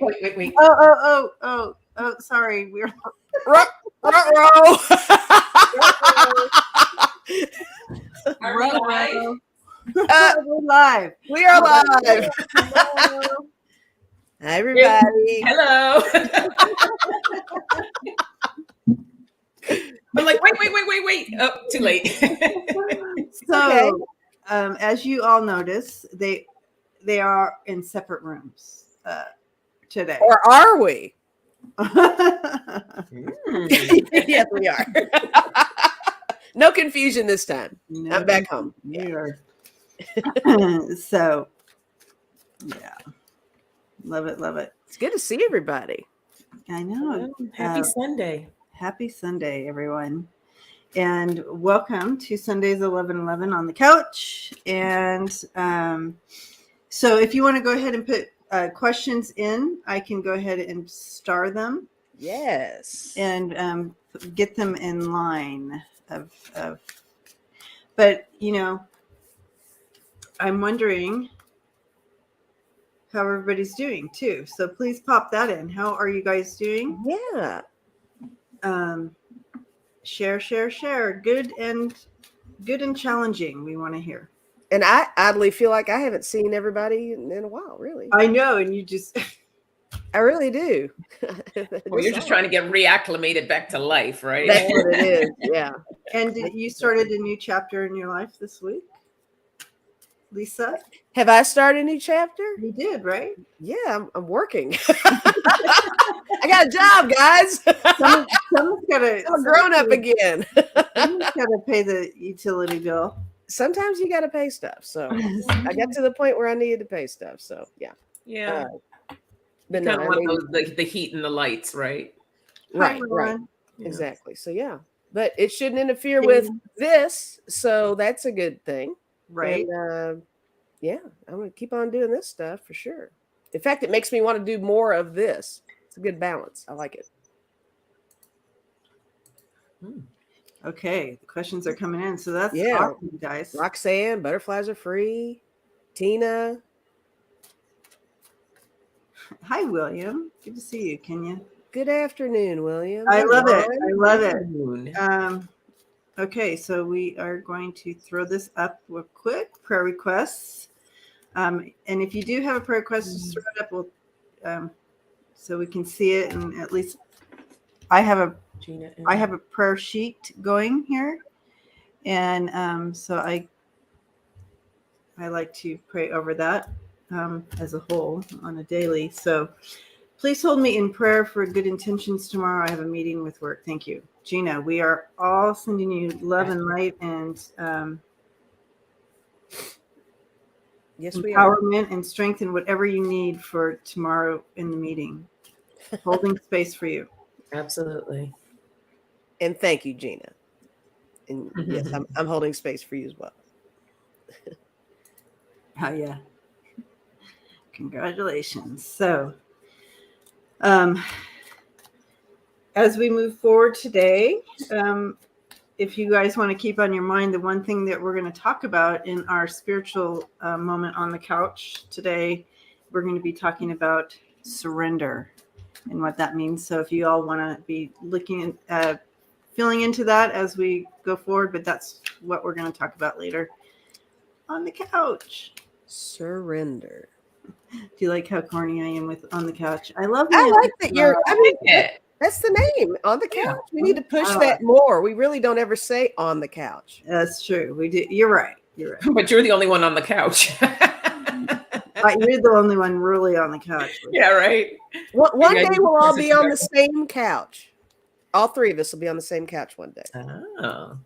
Wait. Oh, sorry. We're Ruh-roh. Are we live? we're live. We are live. Hello. Hi, everybody. Hello. I'm like, wait. Oh, too late. So, Okay. as you all notice, they are in separate rooms today. Or are we? Mm. Yes, we are. No confusion this time. No, I'm back home. we Yeah. are. So, yeah, love it. It's good to see everybody. I know. Happy Sunday. Happy Sunday, everyone. And welcome to Sundays 11:11 on the couch. And so if you want to go ahead and put questions in, I can go ahead and star them Yes. and get them in line but I'm wondering how everybody's doing too. So please pop that in. How are you guys doing? Yeah. Share. Good and challenging. We want to hear. And I oddly feel like I haven't seen everybody in a while, really. I know, and you just I really do. Well, you're just trying to get reacclimated back to life, right? That's what it is. Yeah. and you started a new chapter in your life this week, Lisa. Have I started a new chapter? You did, right? Yeah, I'm working. I got a job, guys. Someone's gotta. I'm a grown up again. Someone's gotta pay the utility bill. Sometimes you got to pay stuff. So I got to the point where I needed to pay stuff. So yeah. Yeah. But You no, kind of want the heat and the lights, right? right. Yeah. Exactly. So yeah, but it shouldn't interfere with this. So that's a good thing. Right. And, yeah, I'm going to keep on doing this stuff for sure. In fact, it makes me want to do more of this. It's a good balance. I like it. Okay, the questions are coming in, so that's Yeah. awesome, guys. Roxanne, butterflies are free. Tina. Hi, William. Good to see you, Kenya. Good afternoon, William. I love it. Ron. I love it. Moon. Okay, so we are going to throw this up real quick. Prayer requests. And if you do have a prayer request, just throw it up. We'll, so we can see it, and at least I have a prayer sheet going here, and so I like to pray over that as a whole on a daily. So please hold me in prayer for good intentions tomorrow. I have a meeting with work. Thank you, Gina. We are all sending you love and light and Yes, we are. empowerment and strength and whatever you need for tomorrow in the meeting. Holding space for you. Absolutely. And thank you, Gina. And yes, I'm holding space for you as well. Oh, yeah. Congratulations. So, as we move forward today, if you guys want to keep on your mind, the one thing that we're going to talk about in our spiritual moment on the couch today, we're going to be talking about surrender and what that means. So if you all want to be looking at filling into that as we go forward, but that's what we're going to talk about later on the couch. Surrender. Do you like how corny I am with on the couch? I love I like that you're. I mean, it. that's the name, on the couch. Yeah. We need to push that more. We really don't ever say on the couch. That's true. We do. You're right. But you're the only one on the couch. You're the only one really on the couch. Yeah, right. One day we'll all be on the same couch. All three of us will be on the same couch one day. Oh,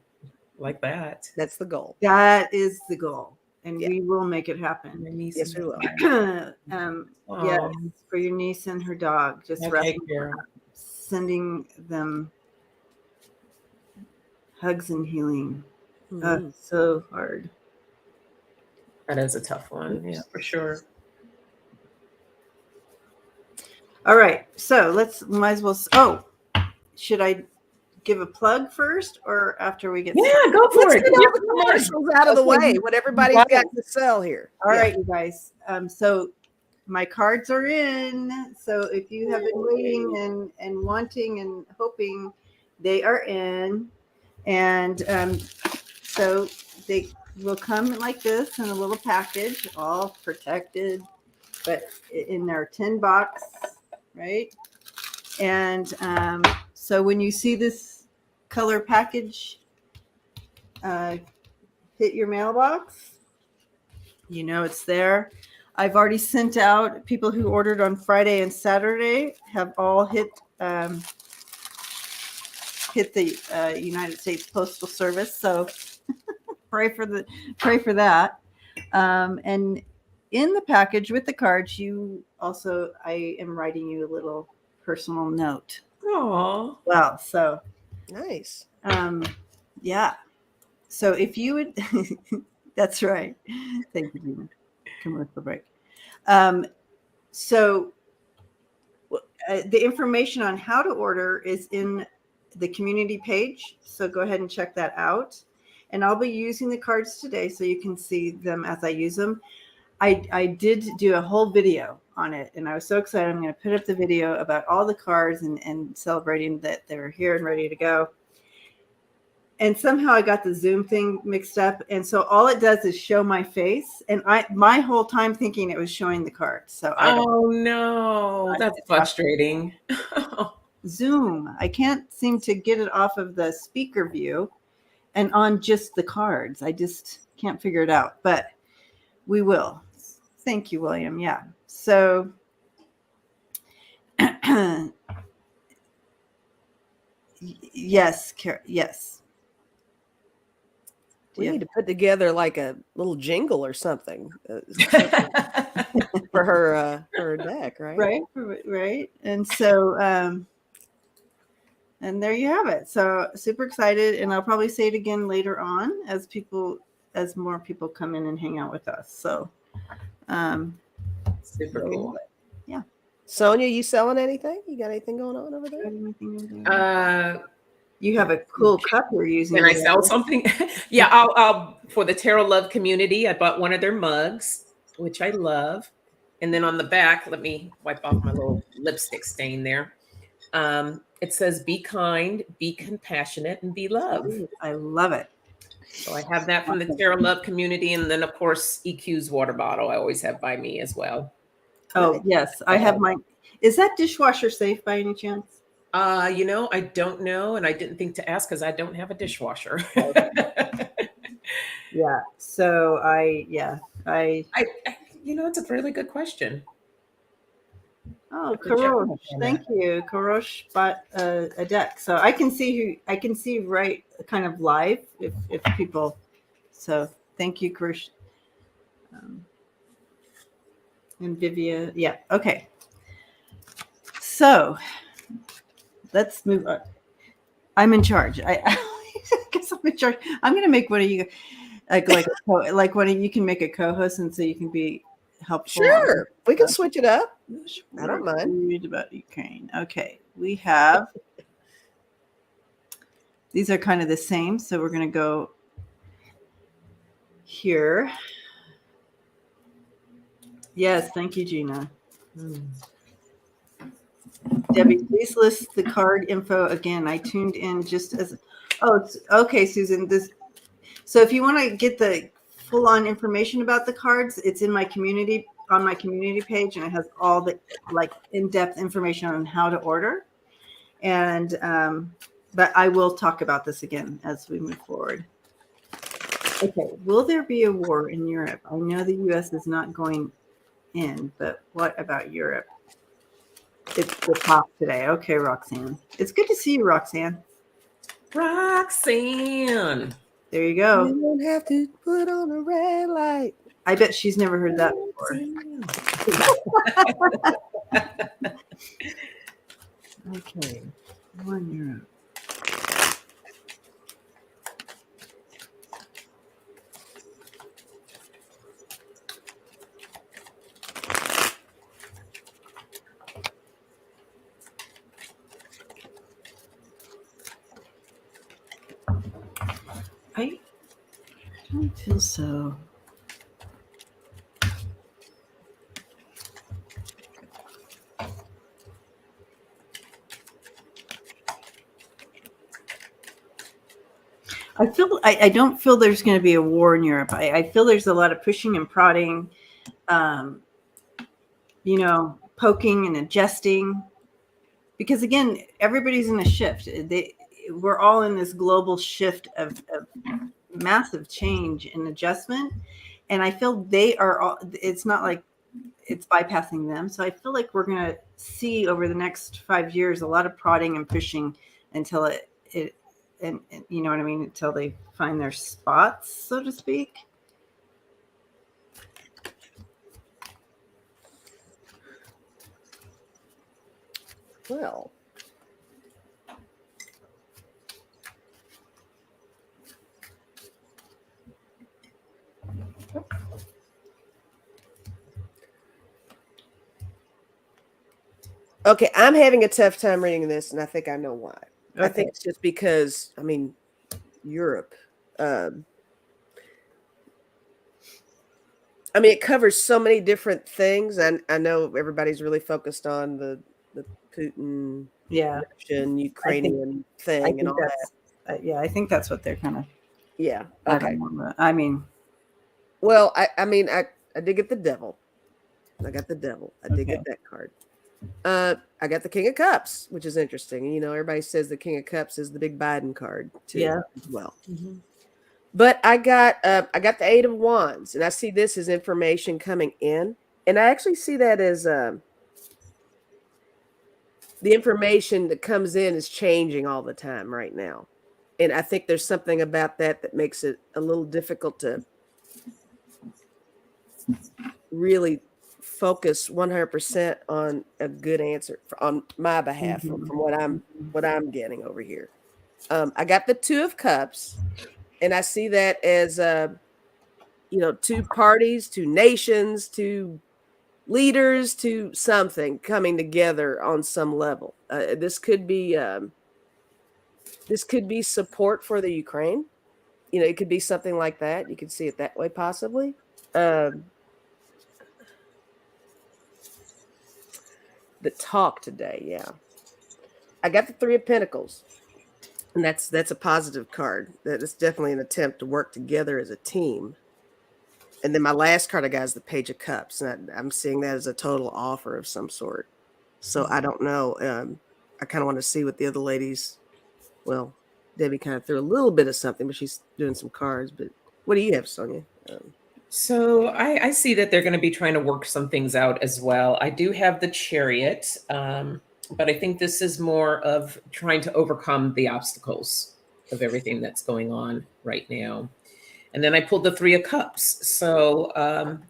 like that. That's the goal. That is the goal. And we will make it happen. Yes, we will. Yes, for your niece and her dog. Just sending them hugs and healing. So hard. That is a tough one. Yeah, for sure. All right. So might as well. Oh, should I give a plug first or after we get started? Go for it. Get the commercials out of the way. What everybody's got to sell here. All right, you guys. So my cards are in. So if you have been waiting and wanting and hoping, they are in. And so they will come like this in a little package, all protected, but in their tin box, right? And so when you see this color package hit your mailbox, you know it's there. I've already sent out people who ordered on Friday and Saturday have all hit the United States Postal Service. So pray for that. And in the package with the cards, I am writing you a little personal note. Oh, Well, so Nice. yeah. So if you would, that's right. Thank you, Gina. Commercial break. So the information on how to order is in the community page. So go ahead and check that out. And I'll be using the cards today so you can see them as I use them. I did do a whole video on it, and I was so excited. I'm going to put up the video about all the cards and celebrating that they're here and ready to go. And somehow I got the Zoom thing mixed up. And so all it does is show my face. And my whole time thinking it was showing the cards. So no, that's frustrating. Zoom, I can't seem to get it off of the speaker view and on just the cards. I just can't figure it out, but we will. Thank you, William. Yeah. So yes, yes. We need to put together like a little jingle or something for her deck, right? Right. And so, and there you have it. So super excited, and I'll probably say it again later on as more people come in and hang out with us. So, super cool. Yeah. Sonja, you selling anything? You got anything going on over there? You have a cool cup you're using. Can I sell something? Yeah, I'll for the Tarot Love community. I bought one of their mugs, which I love. And then on the back, let me wipe off my little lipstick stain there. It says, "Be kind, be compassionate, and be love." I love it. So I have that from the Tarot Love community, and then of course EQ's water bottle I always have by me as well. Oh yes, I have mine. Is that dishwasher safe by any chance? I don't know, and I didn't think to ask because I don't have a dishwasher. Yeah. So it's a really good question. Oh, Karosh, thank you. Karosh bought a deck, so I can see right kind of live if people. So thank you, Karosh. And Vivia, yeah, okay. So let's move on. I'm in charge. I guess I'm in charge. I'm going to make one of you like one of you can make a co-host, and so you can be helpful. Sure, we can switch it up. I don't mind. Read about Ukraine. Okay, we have. These are kind of the same, so we're going to go here. Yes, thank you, Gina. Debbie, please list the card info again. I tuned in just as. Oh, it's okay, Susan. So if you want to get the full-on information about the cards, it's in my community on my community page, and it has all the in-depth information on how to order. And but I will talk about this again as we move forward. Okay, will there be a war in Europe? I know the U.S. is not going in, but what about Europe? It's the top today. Okay, Roxanne. It's good to see you, Roxanne. Roxanne. There you go. You don't have to put on a red light. I bet she's never heard that before. Okay, 1 euro. I don't feel so. I don't feel there's going to be a war in Europe. I feel there's a lot of pushing and prodding, poking and adjusting, because again, everybody's in a shift. We're all in this global shift of massive change and adjustment. And I feel they are all, it's not like it's bypassing them. So I feel like we're going to see over the next 5 years, a lot of prodding and pushing until and you know what I mean? Until they find their spots, so to speak. Well, okay, I'm having a tough time reading this, and I think I know why. Okay. I think it's just because, I mean, Europe. I mean, it covers so many different things, and I know everybody's really focused on the Putin, Russian, Ukrainian thing, and all that. Yeah, I think that's what they're kind of. Yeah. Okay. I mean, well, I mean, I did get the devil. I got the devil. I did get that card. I got the King of Cups, which is interesting. You know, everybody says the King of Cups is the big Biden card too, as well. Mm-hmm. But I got the Eight of Wands, and I see this as information coming in, and I actually see that as the information that comes in is changing all the time right now, and I think there's something about that makes it a little difficult to really focus 100% on a good answer on my behalf from what I'm getting over here. I got the Two of Cups, and I see that as two parties, two nations, two leaders, to something coming together on some level. This could be support for the Ukraine. You know, it could be something like that. You could see it that way, possibly. The talk today, yeah. I got the Three of Pentacles, and that's a positive card. That is definitely an attempt to work together as a team. And then my last card I got is the Page of Cups, and I'm seeing that as a total offer of some sort. So I don't know. I kind of want to see what the other ladies. Well, Debbie kind of threw a little bit of something, but she's doing some cards. But what do you have, Sonja? So I see that they're going to be trying to work some things out as well. I do have the Chariot, but I think this is more of trying to overcome the obstacles of everything that's going on right now. And then I pulled the Three of Cups. So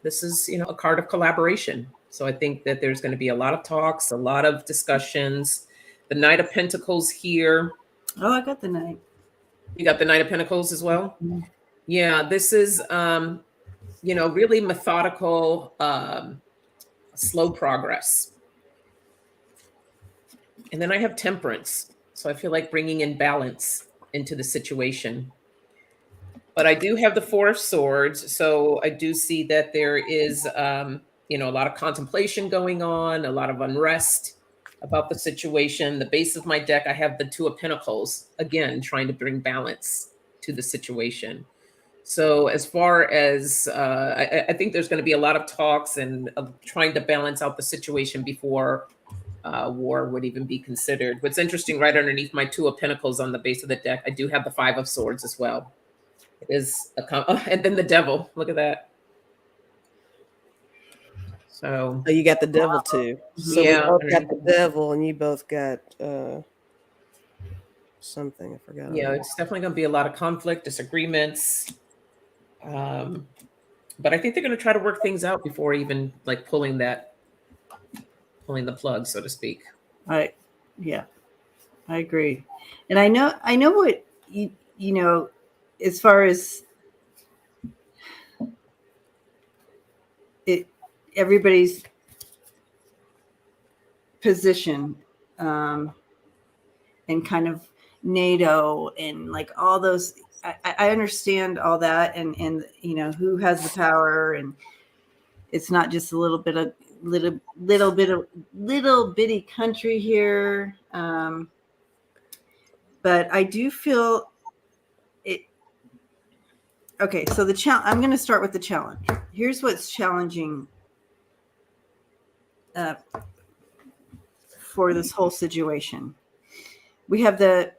this is, a card of collaboration. So I think that there's going to be a lot of talks, a lot of discussions. The Knight of Pentacles here. Oh, I got the Knight. You got the Knight of Pentacles as well? Mm-hmm. Yeah, this is... really methodical, slow progress. And then I have Temperance. So I feel like bringing in balance into the situation. But I do have the Four of Swords. So I do see that there is, a lot of contemplation going on, a lot of unrest about the situation. The base of my deck, I have the Two of Pentacles, again, trying to bring balance to the situation. So as far as, I think there's going to be a lot of talks and trying to balance out the situation before war would even be considered. What's interesting, right underneath my Two of Pentacles on the base of the deck, I do have the Five of Swords as well. It is, and then the Devil, look at that. So you got the Devil too. So we both got the Devil, and you both got something, I forgot. Yeah, it's definitely going to be a lot of conflict, disagreements. But I think they're going to try to work things out before even like pulling the plug, so to speak. I agree. And I know what, as far as everybody's position, and kind of NATO and like all those, I understand all that, and who has the power, and it's not just a little bitty country here, but I do feel Okay, so I'm going to start with the challenge. Here's what's challenging for this whole situation. We have the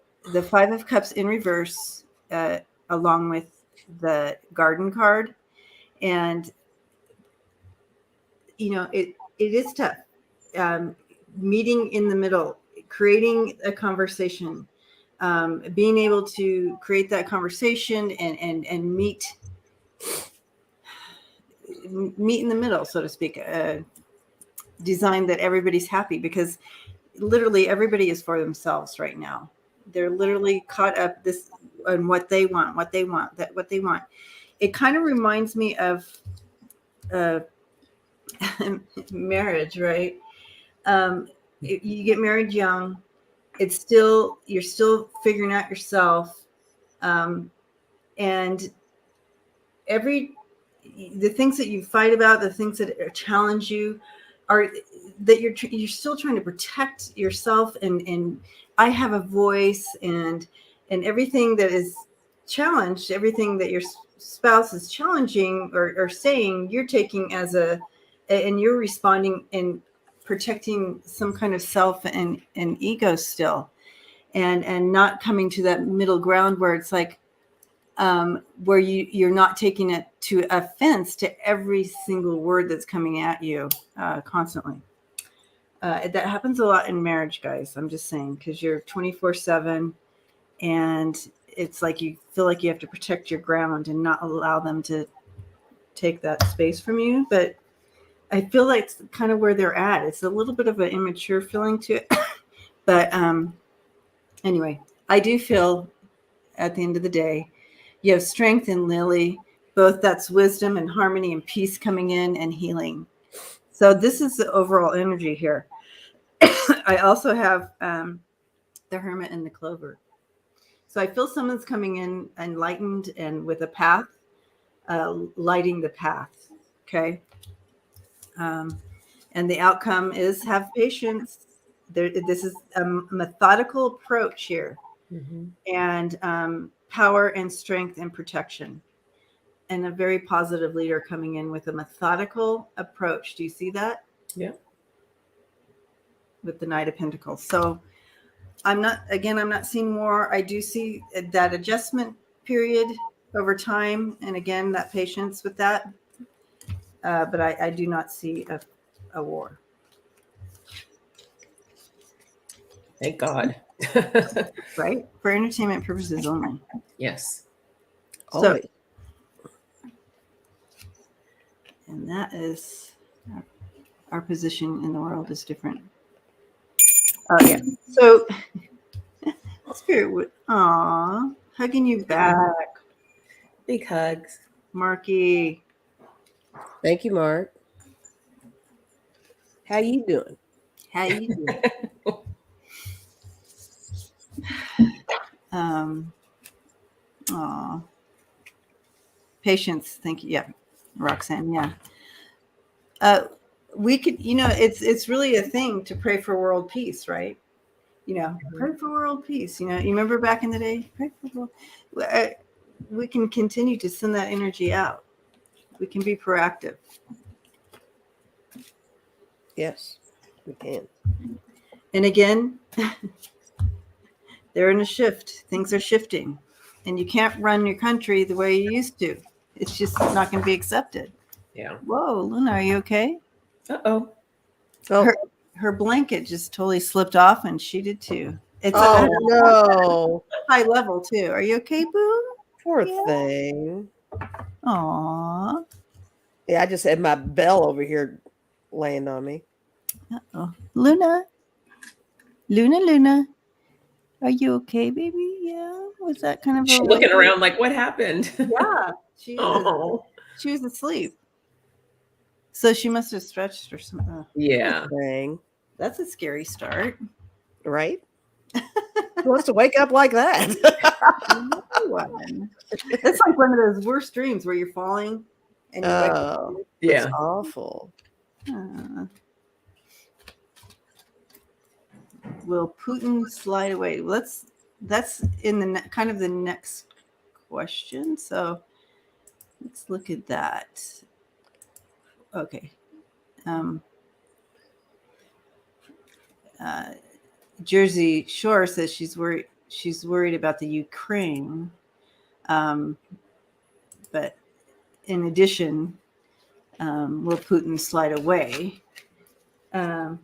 Five of Cups in reverse, along with the Garden card, and it is tough. Meeting in the middle, creating a conversation, being able to create that conversation and meet in the middle, so to speak. Design that everybody's happy, because literally everybody is for themselves right now. They're literally caught up on what they want. It kind of reminds me of marriage, right? You get married young. You're still figuring out yourself, and the things that you fight about, the things that challenge you, are that you're still trying to protect yourself, and I have a voice, and everything that is challenged, everything that your spouse is challenging or saying, you're taking and you're responding and protecting some kind of self and ego still, and not coming to that middle ground where it's like, where you're not taking it to offense to every single word that's coming at you constantly. That happens a lot in marriage, guys. I'm just saying, because you're 24/7, and it's like you feel like you have to protect your ground and not allow them to take that space from you. But I feel like it's kind of where they're at. It's a little bit of an immature feeling to it. But anyway, I do feel at the end of the day, you have strength in Lily, both that's wisdom and harmony and peace coming in and healing. So this is the overall energy here. I also have the Hermit and the Clover. So I feel someone's coming in enlightened and with a path, lighting the path. Okay. And the outcome is have patience. This is a methodical approach here. Mm-hmm. And power and strength and protection, and a very positive leader coming in with a methodical approach. Do you see that? Yeah. With the Knight of Pentacles. So I'm not seeing war. I do see that adjustment period over time, and again, that patience with that. But I do not see a war. Thank God. Right? For entertainment purposes only. Yes. Always. And that is our position in the world is different. Oh yeah. So Spirit would hugging you back. Big hugs. Marky. Thank you, Mark. How you doing? How you doing? Patience. Thank you. Yeah. Roxanne. Yeah. We could, it's really a thing to pray for world peace, right? Pray for world peace. You remember back in the day, pray for world. We can continue to send that energy out. We can be proactive. Yes, we can. And again, they're in a shift. Things are shifting, and you can't run your country the way you used to. It's just not going to be accepted. Yeah. Whoa, Luna, are you okay? Uh-oh. Oh, her blanket just totally slipped off, and she did too. It's no. high level too. Are you okay, boo? Poor thing. Aw. Yeah, I just had my bell over here laying on me. Uh-oh. Luna. Luna. Are you okay, baby? Yeah. Was that kind of She's looking around like, what happened? Yeah. She was asleep. So she must have stretched or something. Yeah. Thing. That's a scary start. Right? Who wants to wake up like that? It's like one of those worst dreams where you're falling and you wake up. Yeah. It's awful. Will Putin slide away? That's in the kind of the next question. So Let's look at that. Okay. Jersey Shore says she's worried about the Ukraine. But in addition, will Putin slide away? So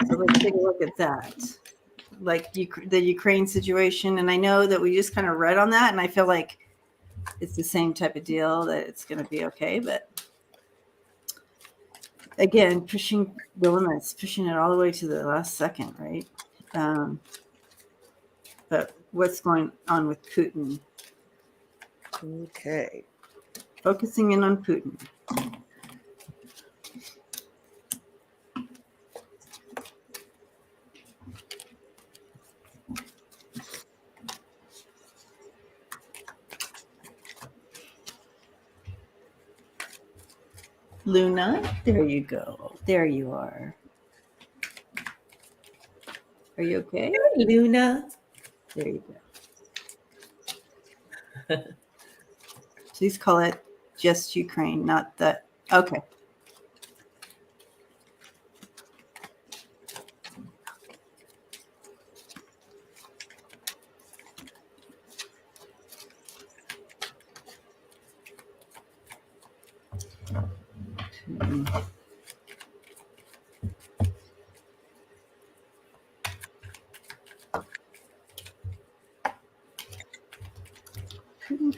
let's take a look at that. Like the Ukraine situation. And I know that we just kind of read on that, and I feel like it's the same type of deal, that it's going to be okay. But again, pushing the limits, pushing it all the way to the last second, right? But what's going on with Putin? Okay. Focusing in on Putin. Luna, there you go. There you are. Are you okay? Luna. There you go. Please call it just Ukraine, not the. Okay.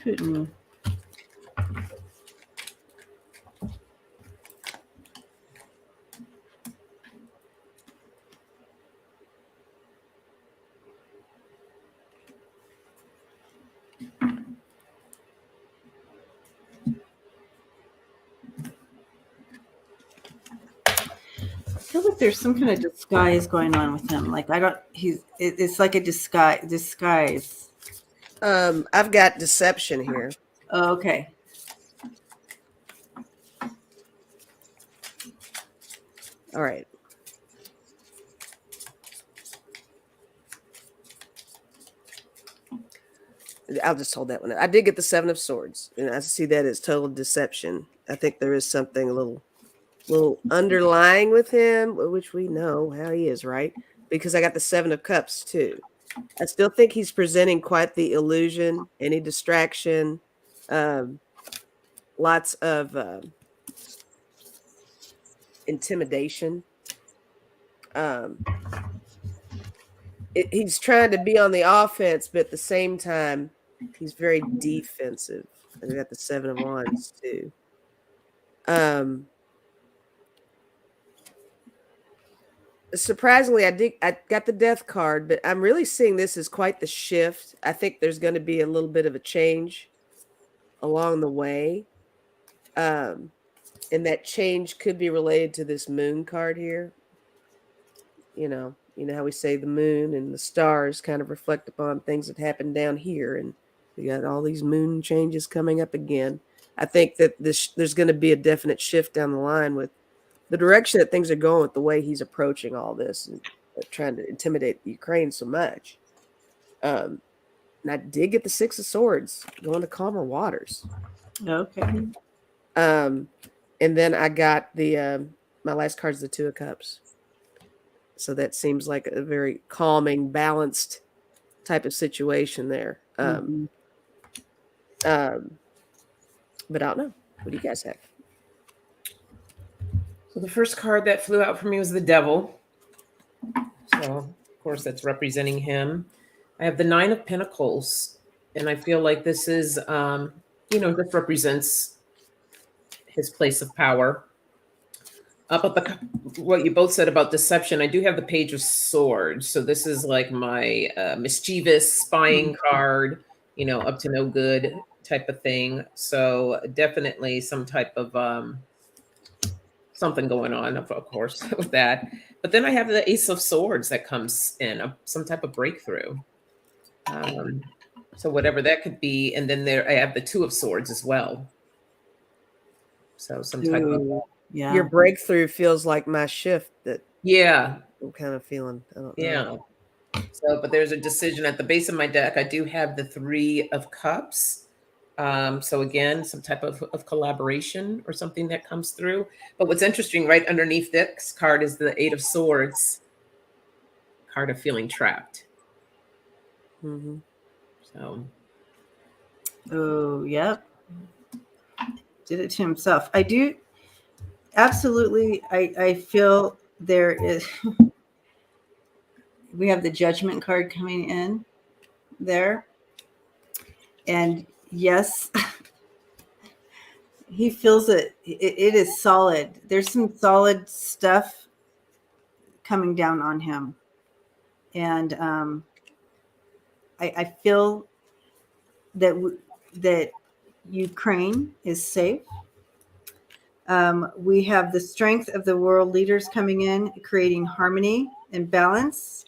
Putin. I feel like there's some kind of disguise going on with him. Like it's like a disguise. I've got deception here. Oh, okay. All right. I'll just hold that one. I did get the Seven of Swords, and I see that as total deception. I think there is something a little underlying with him, which we know how he is, right? Because I got the Seven of Cups too. I still think he's presenting quite the illusion, any distraction, lots of intimidation. He's trying to be on the offense, but at the same time, he's very defensive. I got the Seven of Wands too. Surprisingly, I got the Death card, but I'm really seeing this as quite the shift. I think there's going to be a little bit of a change along the way. And that change could be related to this Moon card here. You know how we say the moon and the stars kind of reflect upon things that happen down here, and we got all these moon changes coming up again. I think that there's going to be a definite shift down the line with the direction that things are going, with the way he's approaching all this and trying to intimidate Ukraine so much. And I did get the Six of Swords, going to calmer waters. Okay. And then I got the my last card is the Two of Cups. So that seems like a very calming, balanced type of situation there. But I don't know. What do you guys have? So the first card that flew out for me was the Devil. So, of course, that's representing him. I have the Nine of Pentacles, and I feel like this is, this represents his place of power. But what you both said about deception, I do have the Page of Swords. So this is like my mischievous spying card, up to no good type of thing. So definitely some type of something going on, of course, with that. But then I have the Ace of Swords that comes in, some type of breakthrough. So whatever that could be. And then I have the Two of Swords as well. So some type of... Yeah. Your breakthrough feels like my shift that I'm kind of feeling. I don't know. So, but there's a decision at the base of my deck. I do have the Three of Cups. So again, some type of collaboration or something that comes through. But what's interesting, right underneath this card is the Eight of Swords, card of feeling trapped. Mm-hmm. So, Oh, yep. Did it to himself. I do. Absolutely. I feel there is, we have the Judgment card coming in there. And yes, he feels it. It is solid. There's some solid stuff coming down on him. And I feel that Ukraine is safe. We have the strength of the world leaders coming in, creating harmony and balance.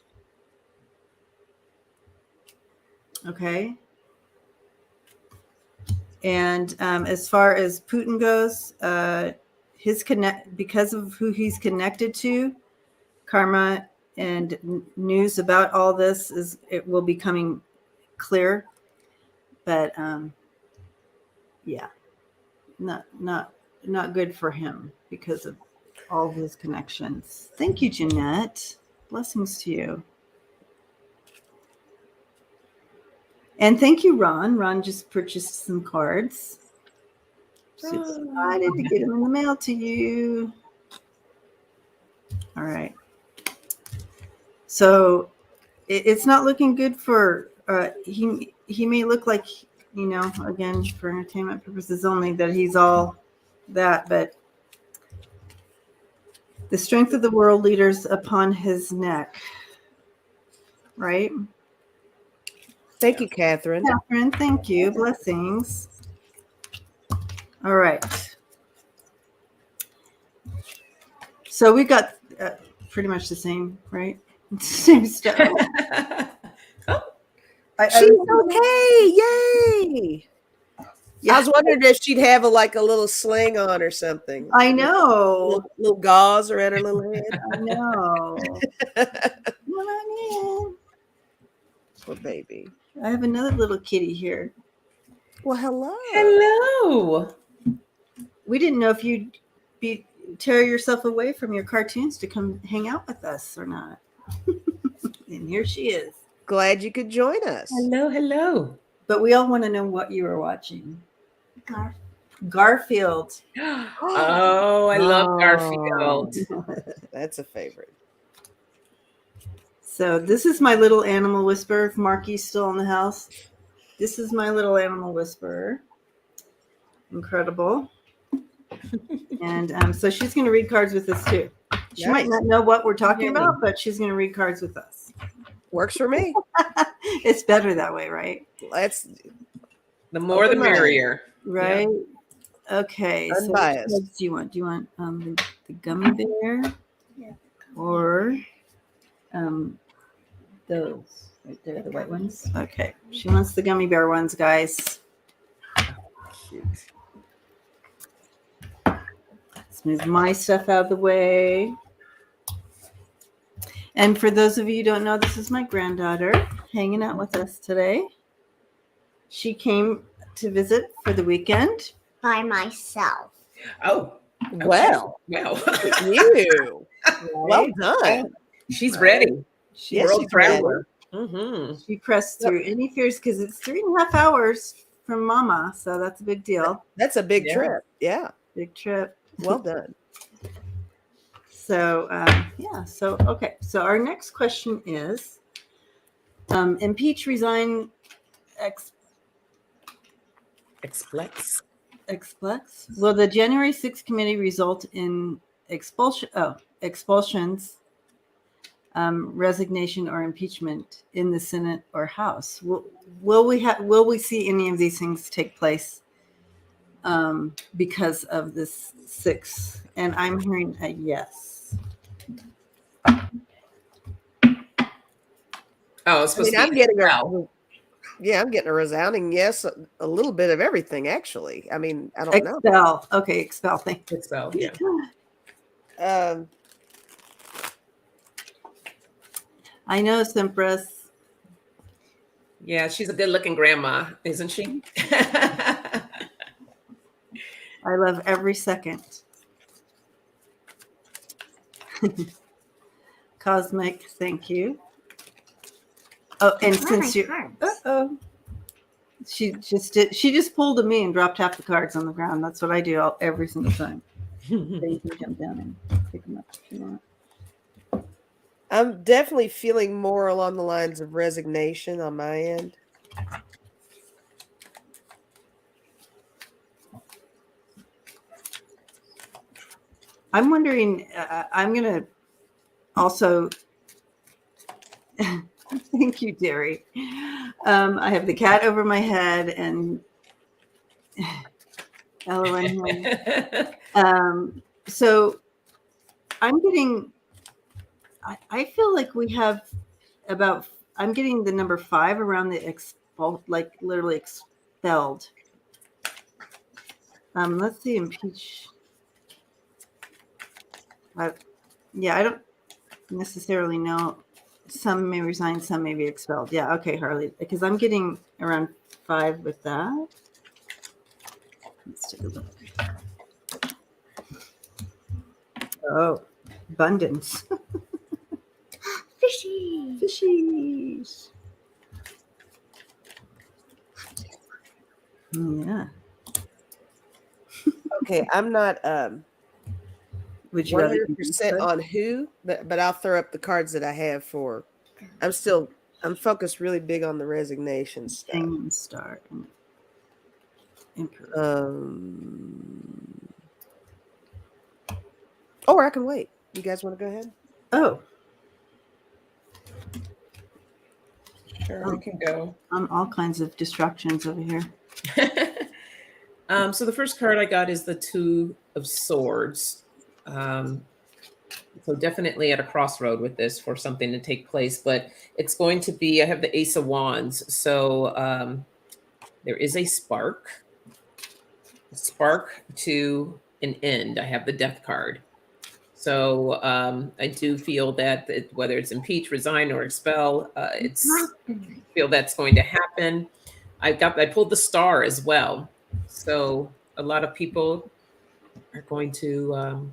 Okay. And as far as Putin goes, because of who he's connected to, karma and news about all this it will be coming clear. But yeah, not good for him because of all of his connections. Thank you, Jeanette. Blessings to you. And thank you, Ron. Ron just purchased some cards. Super excited to get them in the mail to you. All right. So it's not looking good for he may look like, again, for entertainment purposes only, that he's all that, but the strength of the world leaders upon his neck. Right? Thank you, Catherine. Catherine, thank you. Blessings. All right. So we got pretty much the same, right? Same stuff. She's okay. Yay. Yeah. I was wondering if she'd have a little sling on or something. I know. Little gauze around her little head. I know. Poor baby. I have another little kitty here. Well, hello. hello. We didn't know if you'd tear yourself away from your cartoons to come hang out with us or not. And here she is. Glad you could join us. Hello. But we all want to know what you were watching. Garfield. Oh, I love Garfield. That's a favorite. So this is my little animal whisperer. If Marky's still in the house, this is my little animal whisperer. Incredible. And so she's going to read cards with us too. She might not know what we're talking about, but she's going to read cards with us. Works for me. It's better that way, right? That's The more the merrier. Right. Yeah. Okay. Unbiased. So what do you want? Do you want the gummy bear? Yeah. Or those right there, the white ones? Okay. She wants the gummy bear ones, guys. cute. Let's move my stuff out of the way. And for those of you who don't know, this is my granddaughter hanging out with us today. She came to visit for the weekend. By myself. Oh, Well, wow. you. Well done. She's ready. Yes, World she's ready. traveler. Mm-hmm. She pressed through any fears because it's 3.5 hours from Mama, so that's a big deal. That's a big Yeah. trip. Yeah. Big trip. Well done. So yeah. So okay. So our next question is: impeach, resign, Explex. explex. Will the January 6th committee result in expulsions, resignation, or impeachment in the Senate or House? Will we see any of these things take place because of this 6th? And I'm hearing a yes. Oh, it's supposed to I'm be getting I'm getting a resounding yes. A little bit of everything, actually. I mean, I don't know. Expel. Okay, expel. Thank you. expel. Yeah. I know, Simpress. Yeah, she's a good-looking grandma, isn't she? I love every second. Cosmic, thank you. Oh, and since you, she just pulled to me and dropped half the cards on the ground. That's what I do every single time. So you can jump down and pick them up if you want. I'm definitely feeling more along the lines of resignation on my end. I'm wondering, I'm going to also, thank you, Derry. I have the cat over my head and LON. So I'm getting, I feel like we have about, I'm getting the number 5 around the expelled, like literally expelled. Let's see, impeach. Yeah, I don't necessarily know. Some may resign, some may be expelled. Yeah, okay, Harley, because I'm getting around 5 with that. Let's take a look. Oh, abundance. Fishy. Fishies. Yeah. Okay, I'm not Would you rather 100% on who, but I'll throw up the cards that I have for. I'm focused really big on the resignation stuff. Hangman Star and Emperor. Or I can wait. You guys want to go ahead? Oh, Sure, we can go. all kinds of distractions over here. So the first card I got is the 2 of Swords. So definitely at a crossroad with this for something to take place, but it's going to be, I have the Ace of Wands. So there is a spark to an end. I have the Death card. So I do feel that whether it's impeach, resign, or expel, feel that's going to happen. I pulled the Star as well. So a lot of people are going to,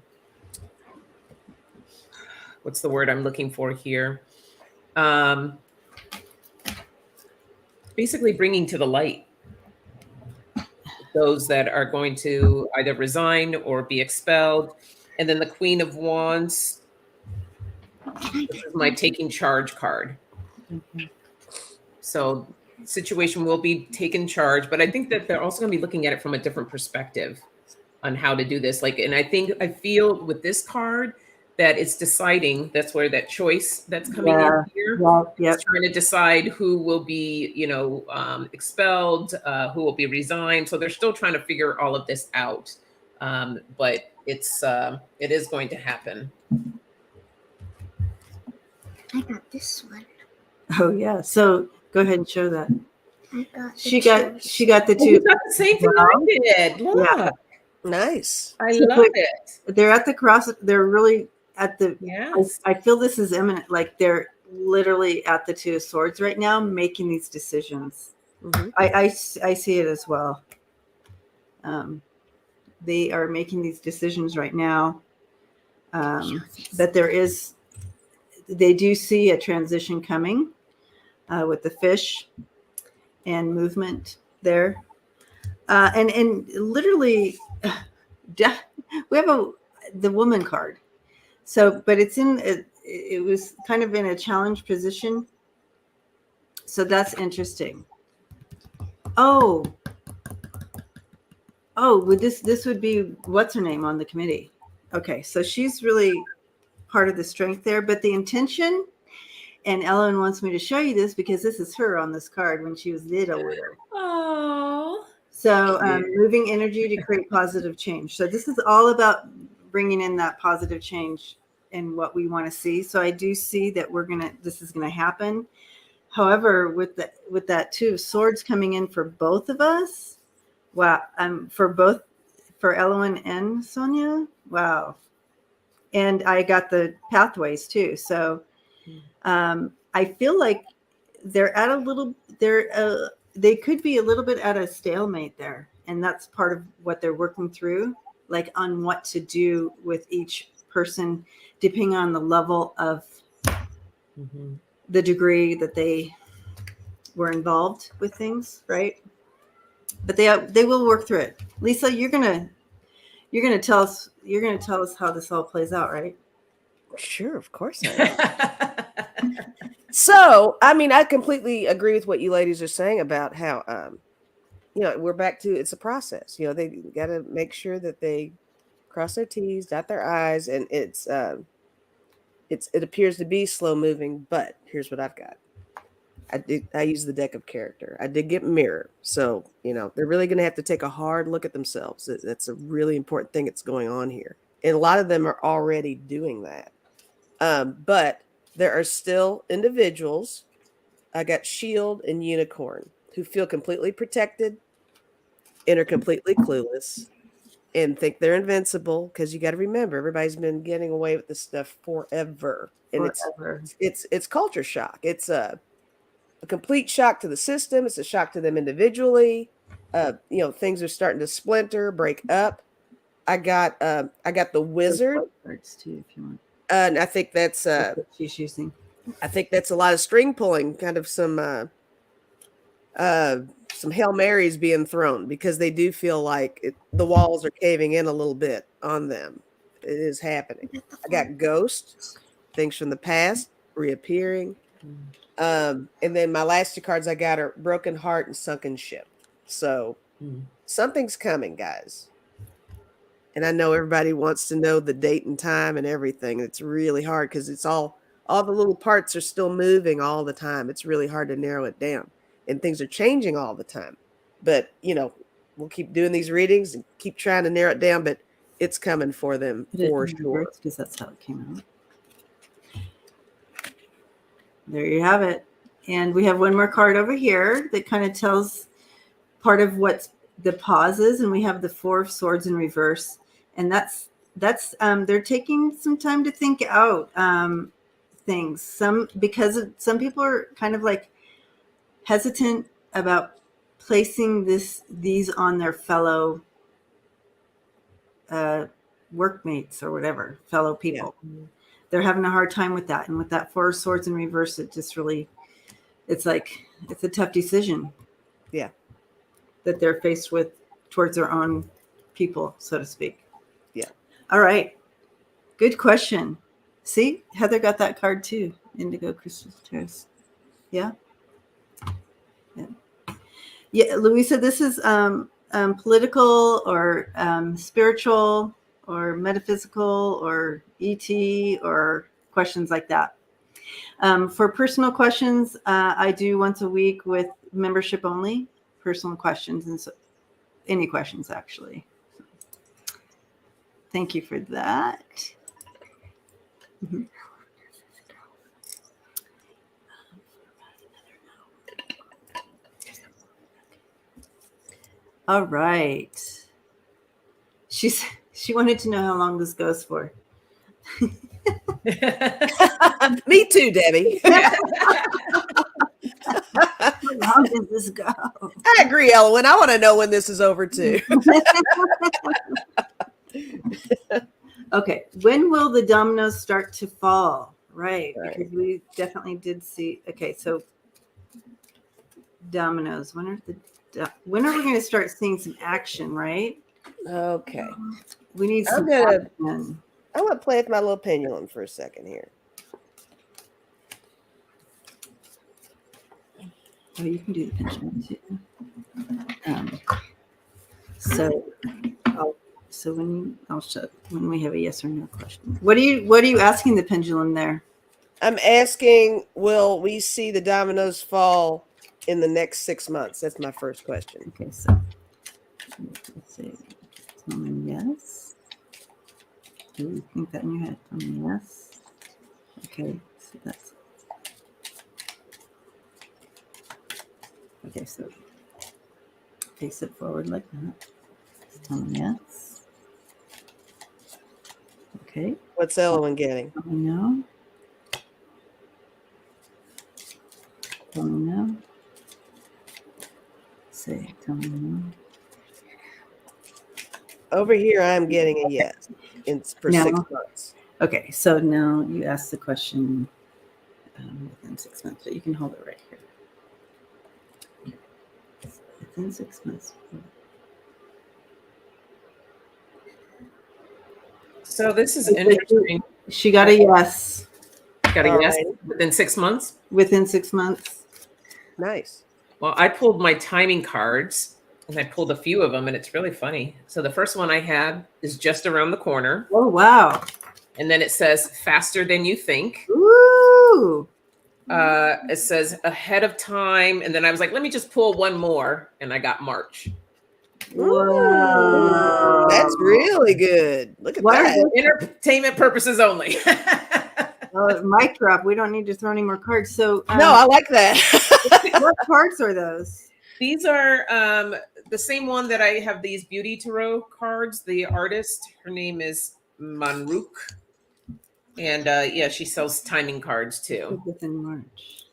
what's the word I'm looking for here? Basically bringing to the light those that are going to either resign or be expelled. And then the Queen of Wands, this is my taking charge card. So situation will be taken charge, but I think that they're also going to be looking at it from a different perspective on how to do this. And I feel with this card that it's deciding, that's where that choice that's coming in here. It's trying to decide who will be, expelled, who will be resigned. So they're still trying to figure all of this out. But it is going to happen. I got this one. Oh yeah. So go ahead and show that. She got the 2. You got the same thing I did. Look. Yeah. Nice. I love it. They're at the cross. They're really at the. Yes. I feel this is imminent. Like they're literally at the 2 of Swords right now, making these decisions. Mm-hmm. I see it as well. They are making these decisions right now. That they do see a transition coming with the fish and movement there. And literally, we have the woman card. So, but it's it was kind of in a challenge position. So that's interesting. Oh, would this would be what's her name on the committee? Okay, so she's really part of the strength there, but the intention, and Ellen wants me to show you this because this is her on this card when she was little. Oh. So moving energy to create positive change. So this is all about bringing in that positive change and what we want to see. So I do see that this is going to happen. However, with that 2 of Swords coming in for both of us, wow. For Ellen and Sonja, wow. And I got the pathways too. So I feel like they're at they could be a little bit at a stalemate there. and that's part of what they're working through, like on what to do with each person, depending on the level of the degree that they were involved with things, right? But they will work through it. Lisa, you're gonna tell us how this all plays out, right? Sure, of course I am. So, I mean, I completely agree with what you ladies are saying about how, we're back to it's a process. They got to make sure that they cross their T's, dot their I's, and it appears to be slow moving. But here's what I've got. I use the deck of character. I did get mirror, so they're really going to have to take a hard look at themselves. That's a really important thing that's going on here, and a lot of them are already doing that. But there are still individuals. I got shield and unicorn who feel completely protected and are completely clueless and think they're invincible, because you got to remember everybody's been getting away with this stuff forever, and it's culture shock. It's a complete shock to the system. It's a shock to them individually. Things are starting to splinter, break up. I got the wizard Cards too, if you want. and I think that's What she's using. I think that's a lot of string pulling, kind of some Hail Marys being thrown, because they do feel like the walls are caving in a little bit on them. It is happening. I got ghosts, things from the past reappearing. And then my last two cards I got are broken heart and sunken ship. So something's coming, guys. And I know everybody wants to know the date and time and everything. It's really hard because it's all the little parts are still moving all the time. It's really hard to narrow it down, and things are changing all the time. But, we'll keep doing these readings and keep trying to narrow it down, but it's coming for them for sure. Because that's how it came out. There you have it. And we have one more card over here that kind of tells part of what's the pauses, and we have the Four of Swords in reverse. And that's they're taking some time to think out things. Because some people are kind of like hesitant about placing these on their fellow workmates or whatever, fellow people. Yeah. They're having a hard time with that. And with that Four of Swords in reverse, it's a tough decision. Yeah. That they're faced with towards their own people, so to speak. Yeah. All right. Good question. See, Heather got that card too. Indigo Crystal Terrace. Yeah. Yeah. Yeah, Louisa, this is political or spiritual or metaphysical or ET or questions like that. For personal questions, I do once a week with membership only, personal questions, and so any questions actually. Thank you for that. Mm-hmm. All right. She wanted to know how long this goes for. Me too, Debbie. How long does this go? I agree, Ellen. I want to know when this is over too. Okay. When will the dominoes start to fall? Right. Because we definitely did see. Okay. So dominoes. When are we going to start seeing some action? Right. Okay. We need some action. I want to play with my little pendulum for a second here. Oh, you can do the pendulum too. So when we have a yes or no question. What are you asking the pendulum there? I'm asking, will we see the dominoes fall in the next 6 months? That's my first question. Okay, so let's see. Tell me yes. Do you think that in your head? Tell me yes. Okay, so that's okay. So face it forward like that. Tell me yes. Okay. What's Ellen getting? Tell me no. Tell me no. Say, tell me no. Over here, I'm getting a yes for No. 6 months. Okay, so now you asked the question within 6 months, but you can hold it right here. Within 6 months. So this is interesting. She got a yes Got a All yes right. within 6 months. within 6 months. Nice. Well, I pulled my timing cards and I pulled a few of them, and it's really funny. So the first one I had is just around the corner, Oh, wow. and then it says faster than you think. Ooh. It says ahead of time, and then I was like, let me just pull one more, and I got March. Wow. That's really good. Look at Why that. is Entertainment purposes only. mic drop. We don't need to throw any more cards. So, No, I like that. what cards are those? These are the same one that I have these beauty tarot cards. The artist, her name is Manruk. And yeah, she sells timing cards too. Within March.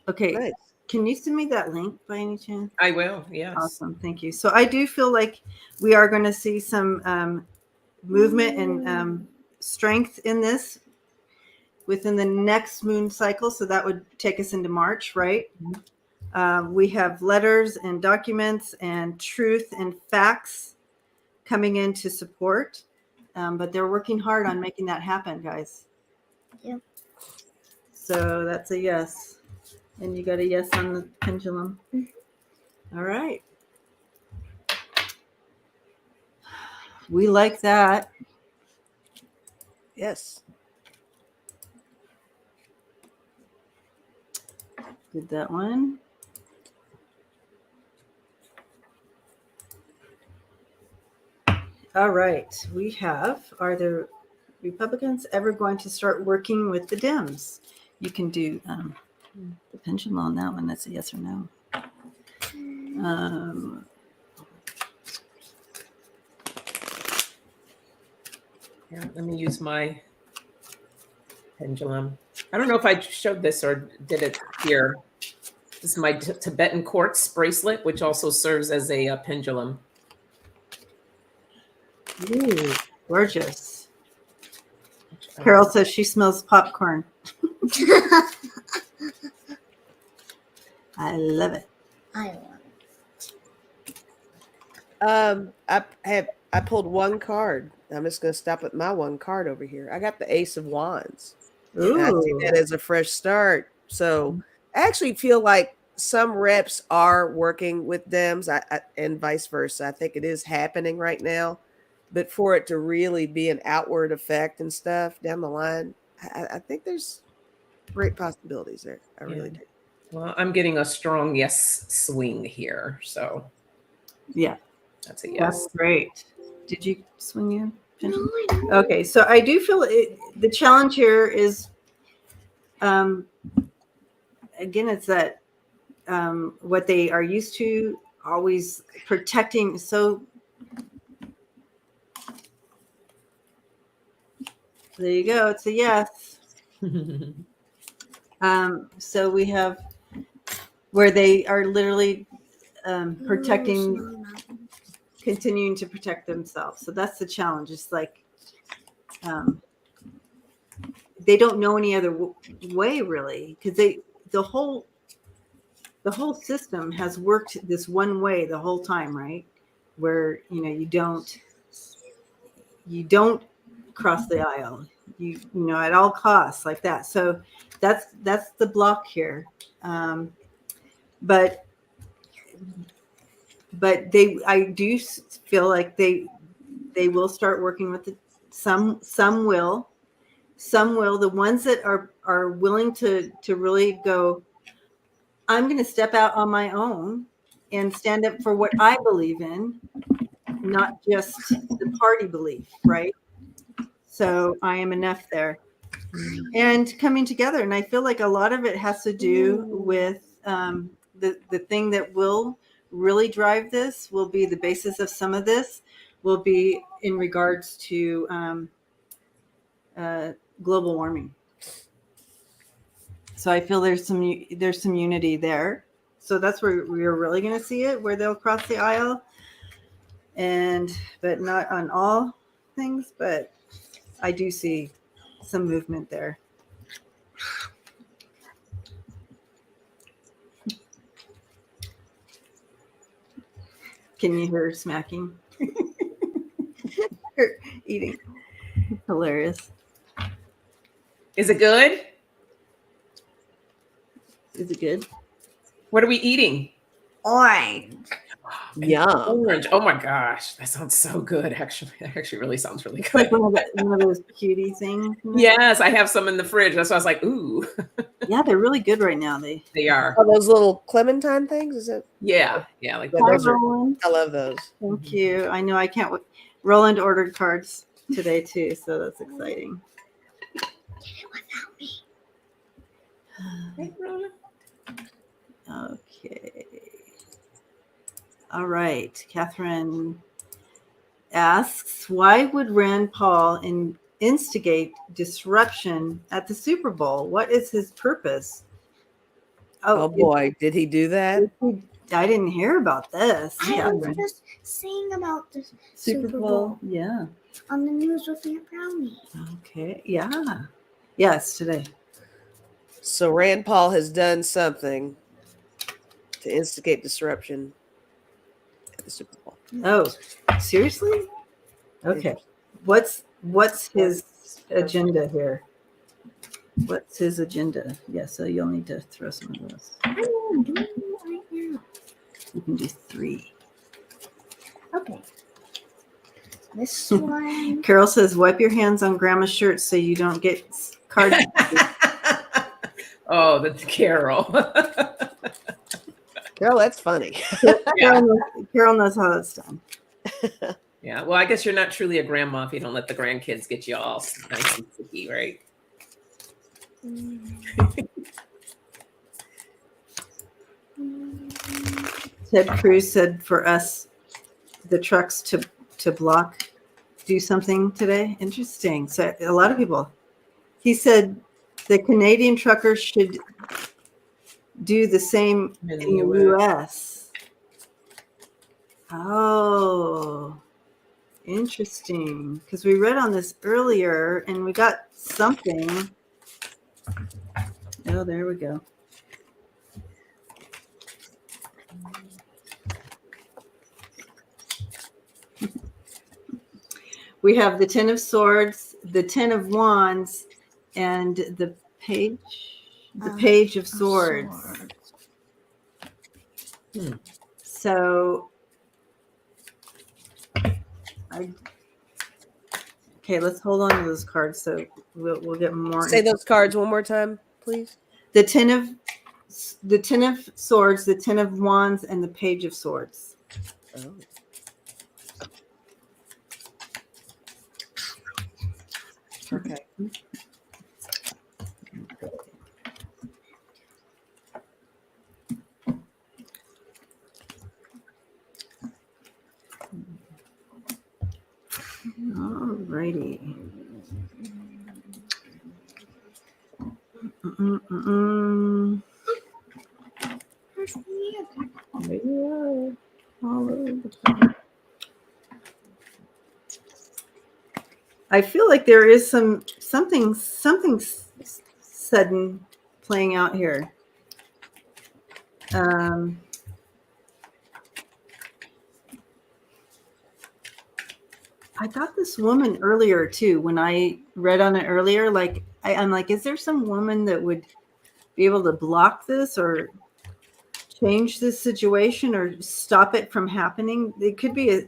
Okay. Nice. Can you send me that link by any chance? I will, yes. Awesome. Thank you. So I do feel like we are going to see some movement and strength in this within the next moon cycle. So that would take us into March, right? We have letters and documents and truth and facts coming in to support. But they're working hard on making that happen, guys. Yeah. So that's a yes. And you got a yes on the pendulum. All right. We like that. Yes. Did that one. All right. We have, are the Republicans ever going to start working with the Dems? You can do the pendulum on that one. That's a yes or no. Yeah, let me use my pendulum. I don't know if I showed this or did it here. This is my Tibetan quartz bracelet, which also serves as a pendulum. Ooh, gorgeous. Carol says she smells popcorn. I love it. I want it. I pulled one card. I'm just going to stop at my one card over here. I got the Ace of Wands. And I see that as a fresh start. So I actually feel like some reps are working with Dems and vice versa. I think it is happening right now. But for it to really be an outward effect and stuff down the line, I think there's great possibilities there. I really do. Well, I'm getting a strong yes swing here. So yeah, that's a yes. That's great. Did you swing in? Okay, so I do feel the challenge here is, again, it's that what they are used to, always protecting. So there you go. It's a yes. So we have where they are literally protecting, continuing to protect themselves. So that's the challenge. It's like they don't know any other way really, because the whole system has worked this one way the whole time, right? Where you don't cross the aisle, you know, at all costs, like that. So that's the block here. But I do feel like they will start working with some will. The ones that are willing to really go, I'm going to step out on my own and stand up for what I believe in, not just the party belief, right? So I am enough there. And coming together. And I feel like a lot of it has to do with the thing that will really drive this, will be the basis of some of this, will be in regards to global warming. So I feel there's some unity there. So that's where we're really going to see it, where they'll cross the aisle. but not on all things, but I do see some movement there. Can you hear her smacking? Her eating. Hilarious. Is it good? Is it good? What are we eating? Orange. Yum. Orange. Oh my gosh, that sounds so good. Actually, that actually really sounds really It's like good. one of those cutie things. Yes, I have some in the fridge. That's why I was like, ooh, Yeah, they're really good right now. they are. Oh, those little clementine things? Is it? Yeah, like Yeah, Hi, those are. Roland. I love those. Thank you. I know I can't wait. Roland ordered cards today too, so that's exciting. Okay. All right. Catherine asks, why would Rand Paul instigate disruption at the Super Bowl? What is his purpose? Oh boy, did he do that? I didn't hear about this. I was just saying about the Super Bowl Yeah. on the news with Aunt Brownie. Okay. Yeah. Yes, today. So Rand Paul has done something to instigate disruption at the Super Bowl. Oh, seriously? Okay. What's his agenda here? What's his agenda? Yeah, so you'll need to throw some of those. I know I'm doing it right now. You can do 3. Okay. This one. Carol says, wipe your hands on grandma's shirt so you don't get cards. oh, that's Carol. Carol, that's funny. Carol knows how that's done. Yeah, well, I guess you're not truly a grandma if you don't let the grandkids get you all nice and sticky, right? Ted Cruz said for us, the trucks to do something today. Interesting. So a lot of people. He said the Canadian truckers should do the same in the U.S. Oh, interesting. Because we read on this earlier and we got something. Oh, there we go. We have the 10 of Swords, the 10 of Wands, and the Page of Swords. So, okay, let's hold on to those cards so we'll get more. Say those cards one more time, please. The 10 of Swords, the 10 of Wands, and the Page of Swords. Oh. Okay. Alrighty. I feel like there is something sudden playing out here. I got this woman earlier too. When I read on it earlier, like I'm like, is there some woman that would be able to block this or change this situation or stop it from happening? It could be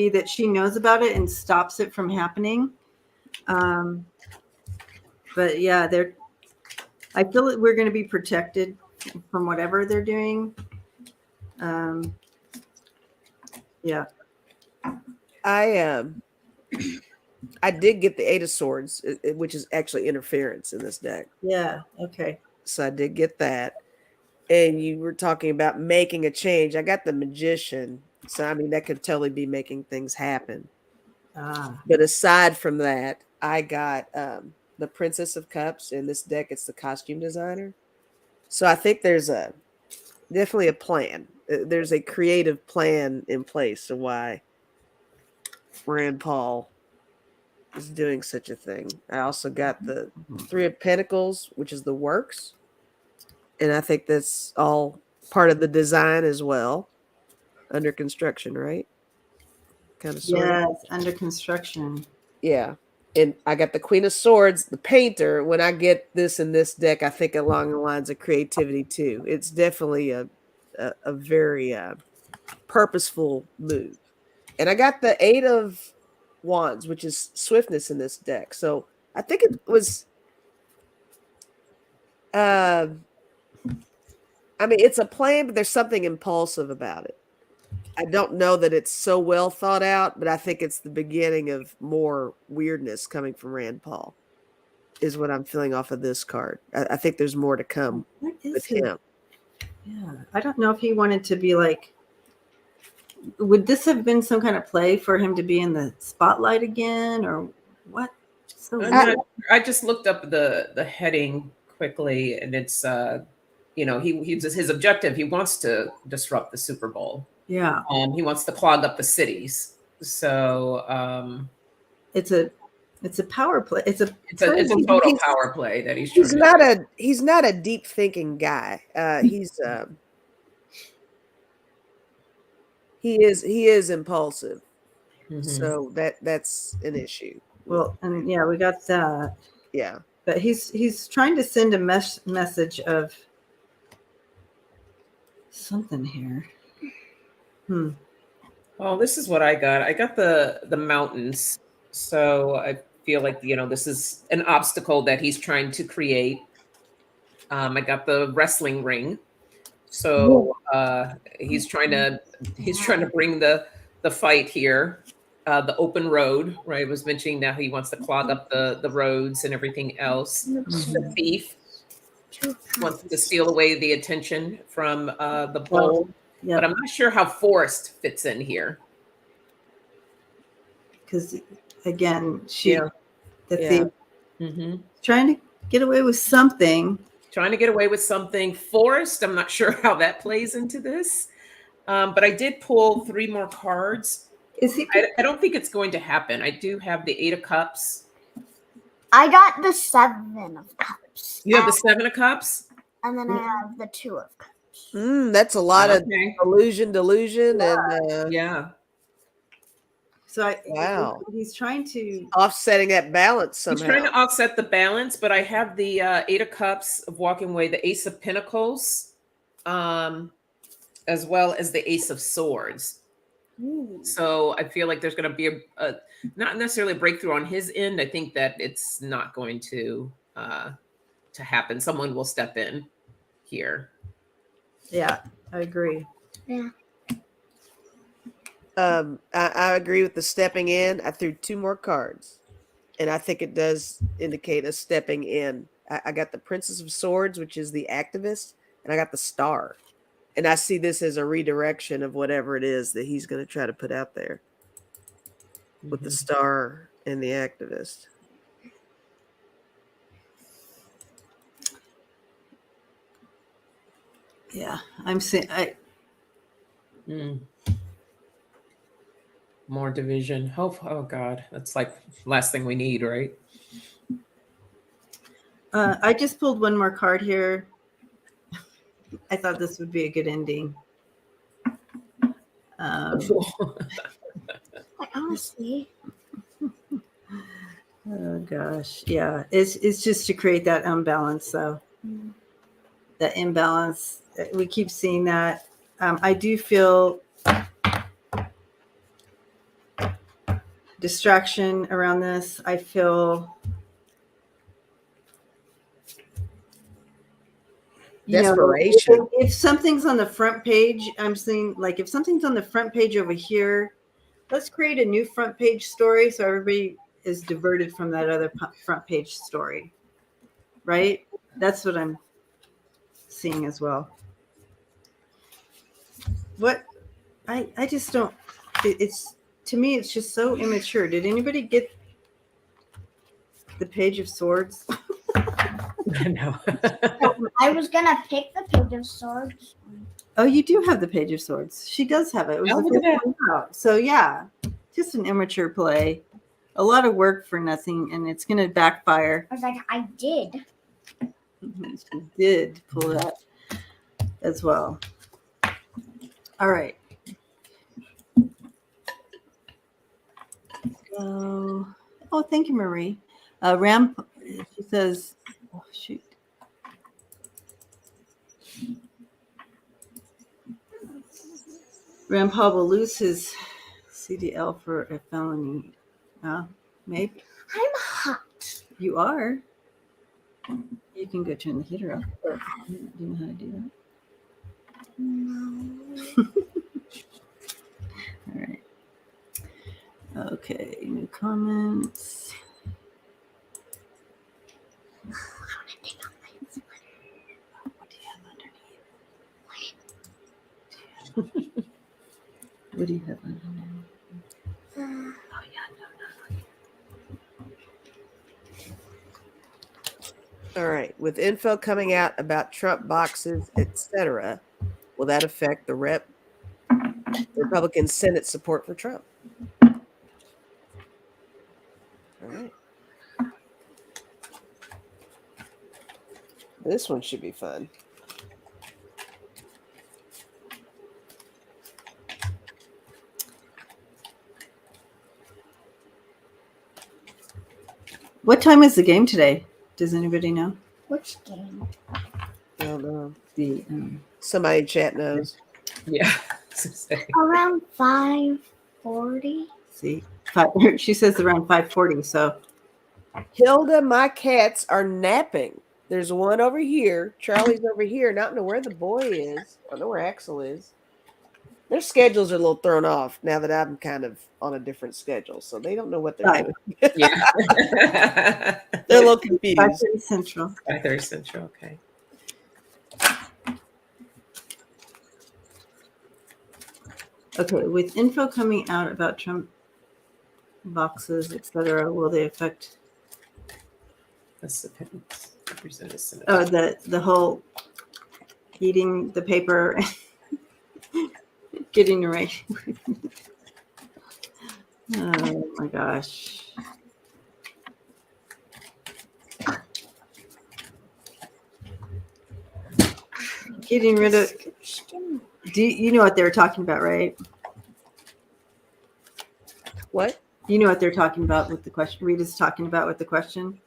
that she knows about it and stops it from happening. But yeah, I feel that we're going to be protected from whatever they're doing. Yeah. I did get the 8 of Swords, which is actually interference in this deck. Yeah. Okay. So I did get that. And you were talking about making a change. I got the Magician. So, I mean, that could totally be making things happen. But aside from that, I got the Princess of Cups. In this deck, it's the Costume Designer. So I think there's definitely a plan There's a creative plan in place of why Rand Paul is doing such a thing. I also got the Three of Pentacles, which is the works. And I think that's all part of the design as well. Under construction, right? Kind of sort of. Yes, under construction. Yeah. And I got the Queen of Swords, the painter. When I get this in this deck, I think along the lines of creativity too. It's definitely a very purposeful move. And I got the Eight of Wands, which is swiftness in this deck. So I think it was I mean, it's a plan, but there's something impulsive about it. I don't know that it's so well thought out, but I think it's the beginning of more weirdness coming from Rand Paul, is what I'm feeling off of this card. I think there's more to come What is with it? him. Yeah, I don't know if he wanted to be like. Would this have been some kind of play for him to be in the spotlight again, or what? So I just looked up the heading quickly, and it's his objective. He wants to disrupt the Super Bowl. yeah, He wants to clog up the cities. So it's a power play. It's a total power play that he's He's trying to do. he's not a deep thinking guy. He is impulsive. Mhm. So that's an issue. well, and yeah, we got that. Yeah. But he's trying to send a message of something here. Well, this is what I got. I got the mountains. So I feel like, this is an obstacle that he's trying to create. I got the wrestling ring. So he's trying to bring the fight here. The open road, right? I was mentioning now he wants to clog up the roads and everything else. The thief wants to steal away the attention from the bull. Yeah, But I'm not sure how forest fits in here. because again, the Yeah. thief Mm-hmm. trying to get away with something. Trying to get away with something. Forest, I'm not sure how that plays into this. But I did pull 3 more cards. Is he? I don't think it's going to happen. I do have the 8 of Cups. I got the 7 of Cups. You have the 7 of Cups? And then I have the 2 of Cups. That's a lot of Okay. delusion, and Yeah. So Wow. he's trying to. offsetting that balance He's somehow. trying to offset the balance, but I have the 8 of Cups of walking away, the Ace of Pentacles, as well as the Ace of Swords. So I feel like there's going to be a not necessarily a breakthrough on his end. I think that it's not going to happen. Someone will step in here. Yeah, I agree. Yeah. I agree with the stepping in. I threw 2 more cards, and I think it does indicate a stepping in. I got the Princess of Swords, which is the activist, and I got the Star. And I see this as a redirection of whatever it is that he's going to try to put out there with the Star and the activist. Yeah, I'm saying More division. Oh God, that's like last thing we need, right? I just pulled 1 more card here. I thought this would be a good ending. Like, honestly. Oh gosh, yeah, it's just to create that imbalance. So that imbalance, we keep seeing that. I do feel distraction around this. I feel Desperation. If something's on the front page, I'm saying, like, if something's on the front page over here, let's create a new front page story so everybody is diverted from that other front page story, right? That's what I'm seeing as well. What I just don't. It's to me, it's just so immature. Did anybody get the Page of Swords? I know. I was gonna pick the Page of Swords. Oh, you do have the Page of Swords. She does have it. It was Oh, the look at first one out. So yeah, just an immature play. A lot of work for nothing, and it's going to backfire. I was like, I did. She did pull that as well. All right. So, oh, thank you, Marie. Ram, she says, oh, shoot. Grandpa will lose his CDL for a felony. Maybe. I'm hot. You are. You can go turn the heater off. Do you know how to do that? No. All right. Okay, new comments. What do you have underneath? What do you have underneath? Oh, yeah, no. All right. With info coming out about Trump boxes, etc., will that affect the Republican Senate support for Trump? All right. This one should be fun. What time is the game today? Does anybody know? Which game? I don't know. The Somebody in chat knows. Yeah. Around 5:40. see, she says around 5:40. So Hilda, my cats are napping. There's one over here. Charlie's over here. Not know where the boy is. I don't know where Axel is. Their schedules are a little thrown off now that I'm kind of on a different schedule, so they don't know what they're doing. Yeah. They're a little confused. 5:30 Central. 5:30 Central. Okay. Okay, with info coming out about Trump boxes, etc., will they affect? That's the Representative Senator. Oh, the whole eating the paper, getting right. Oh my gosh. Getting rid of. Do you know what they were talking about, right? What? You know what they're talking about with the question. Rita's talking about with the question.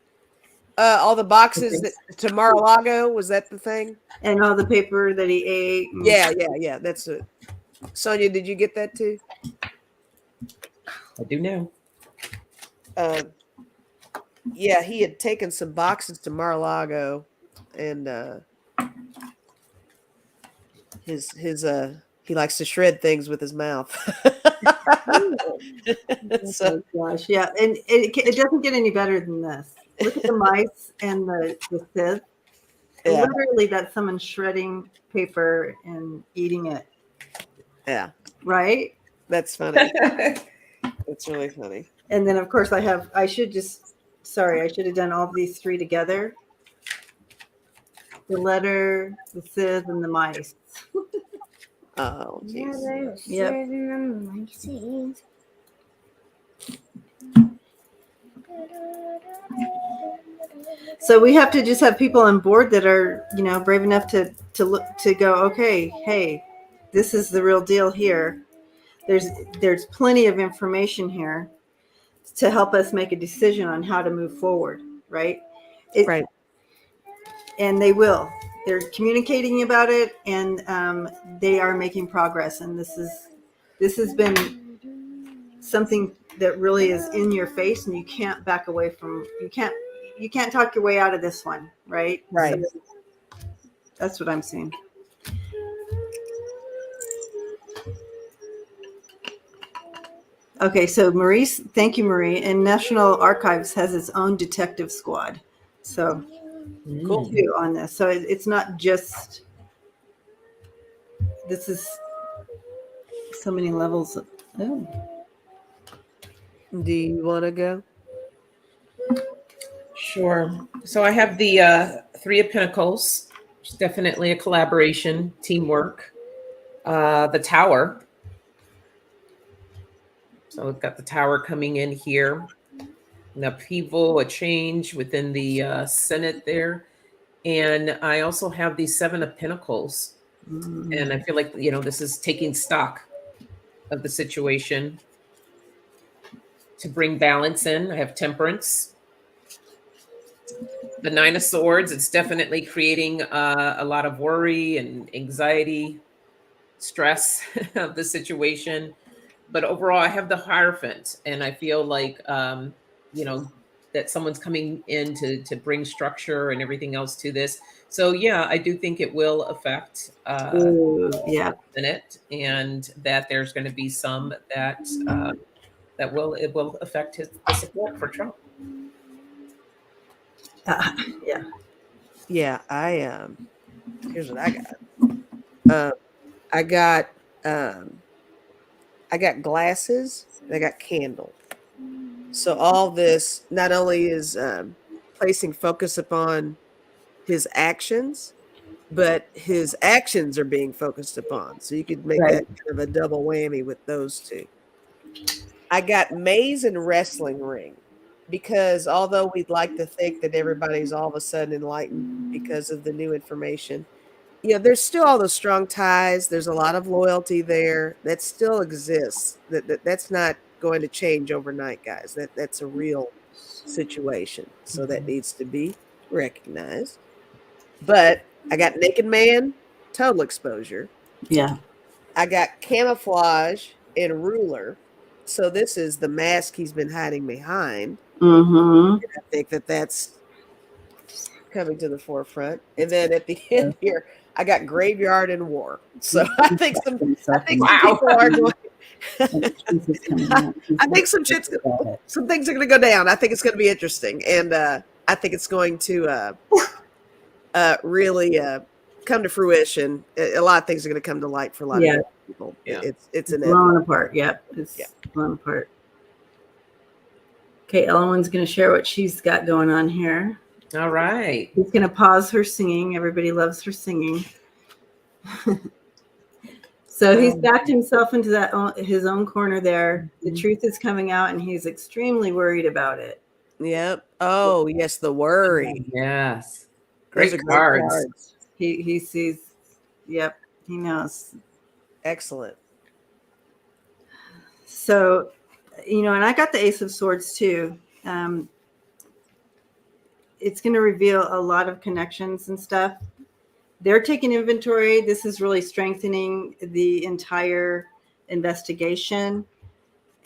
All the boxes to Mar-a-Lago, was that the thing? And all the paper that he ate. And Yeah. That's it. Sonja, did you get that too? I do know. Yeah, he had taken some boxes to Mar-a-Lago, and his he likes to shred things with his mouth. So, Oh gosh, yeah, and it doesn't get any better than this. Look at the mice and the Sith. yeah, Literally, that's someone shredding paper and eating it, yeah, right? that's funny. That's really funny. And then, of course, I should have done all of these three together. The letter, the Sith, and the mice. Oh, Yeah, geez. there's Yep. certain mices. So we have to just have people on board that are, brave enough to look to go, okay, hey, this is the real deal here. There's plenty of information here to help us make a decision on how to move forward, right? Right. And they will. They're communicating about it, and they are making progress. And this has been something that really is in your face, and you can't back away from. You can't talk your way out of this one, right? Right. So that's what I'm seeing. Okay, so Maurice, thank you, Marie. And National Archives has its own detective squad. So cool too on this. So it's not just, this is so many levels of, Do you want to go? Sure. So I have the Three of Pentacles, which is definitely a collaboration, teamwork. the Tower. So we've got the Tower coming in here. An upheaval, a change within the Senate there. And I also have the Seven of Pentacles. And I feel like, this is taking stock of the situation to bring balance in. I have Temperance. The Nine of Swords, it's definitely creating a lot of worry and anxiety, stress of the situation. But overall, I have the Hierophant, and I feel like, that someone's coming in to bring structure and everything else to this. So yeah, I do think it will affect Ooh, yeah. Senate, and that there's going to be some that it will affect the support for Trump. Yeah. Yeah, here's what I got. I got glasses, and I got candle. So all this not only is placing focus upon his actions, but his actions are being focused upon. So you could make Right. that kind of a double whammy with those two. I got maze and wrestling ring, because although we'd like to think that everybody's all of a sudden enlightened because of the new information, there's still all those strong ties. There's a lot of loyalty there that still exists. That's not going to change overnight, guys. That's a real situation. So that needs to be recognized. But I got naked man, total exposure. Yeah. I got camouflage and ruler. So this is the mask he's been hiding behind. Mm-hmm. I think that's coming to the forefront. And then at the end here, I got graveyard and war. So I think some people are going. I think some things are going to go down. I think it's going to be interesting, and I think it's going to really come to fruition. A lot of things are going to come to light for a lot of people. Yeah. It's blown apart. Yep. It's blown apart. Okay, Ellen's going to share what she's got going on here. All right. He's going to pause her singing. Everybody loves her singing. So he's backed himself into his own corner there. The truth is coming out, and he's extremely worried about it. Yep. Oh, yes, the worry. Yes. Those Great are cards. He sees. Yep, he knows. Excellent. So, and I got the Ace of Swords too. It's going to reveal a lot of connections and stuff. They're taking inventory. This is really strengthening the entire investigation.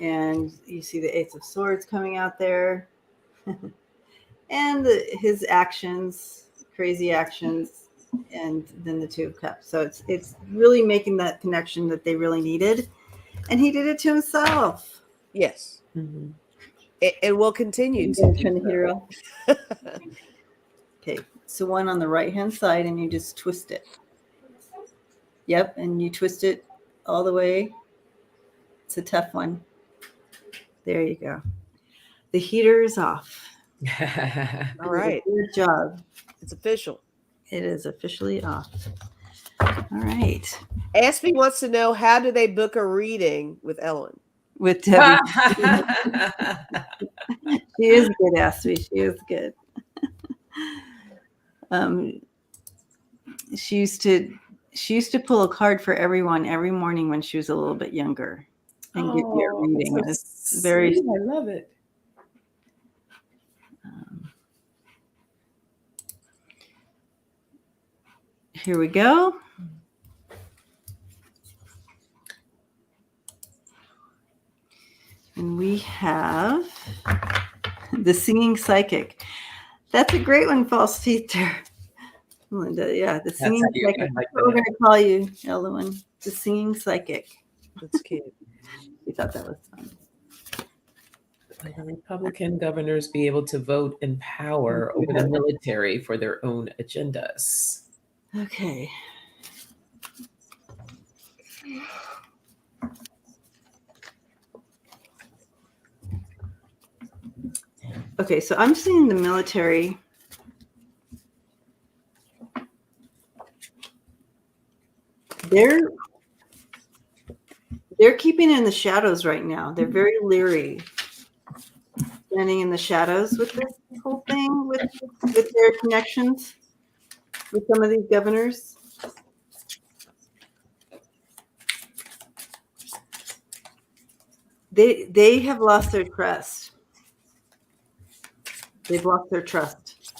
And you see the Ace of Swords coming out there. And his actions, crazy actions, and then the Two of Cups. So it's really making that connection that they really needed. And he did it to himself. Yes. Mm-hmm. And will continue to. Turn the heater off. Okay, so one on the right-hand side, and you just twist it. Yep, and you twist it all the way. It's a tough one. There you go. The heater is off. All right. Good job. It's official. It is officially off. All right. Aspie wants to know, how do they book a reading with Ellen? With Debbie. She is good, Aspie. She is good. She used to pull a card for everyone every morning when she was a little bit younger and give you a reading. It's very. I love it. Here we go. And we have the Singing Psychic. That's a great one, false teeth there. Linda, yeah, the Singing Psychic. Like We're going to call you, Ellen. The Singing Psychic. That's cute. We thought that was fun. Will the Republican governors be able to vote in power over the military for their own agendas? Okay. Okay, so I'm seeing the military. They're keeping in the shadows right now. They're very leery, standing in the shadows with this whole thing, with their connections with some of these governors. They have lost their trust. They've lost their trust,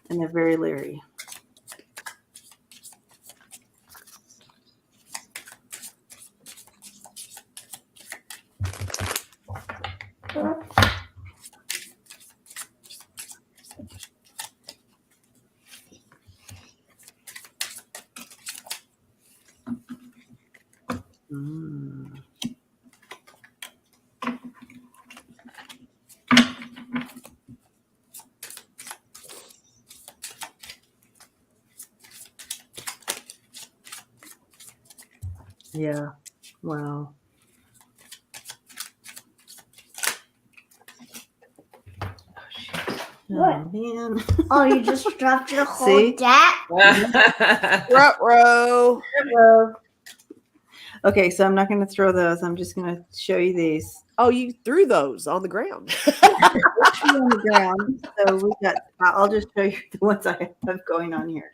and they're very leery. Mm. Yeah. Wow. What? Man. Oh, you just dropped your whole See? deck? Ruh-roh. Okay, so I'm not going to throw those. I'm just going to show you these. Oh, you threw those on the ground. On the ground. So we got. I'll just show you the ones I have going on here.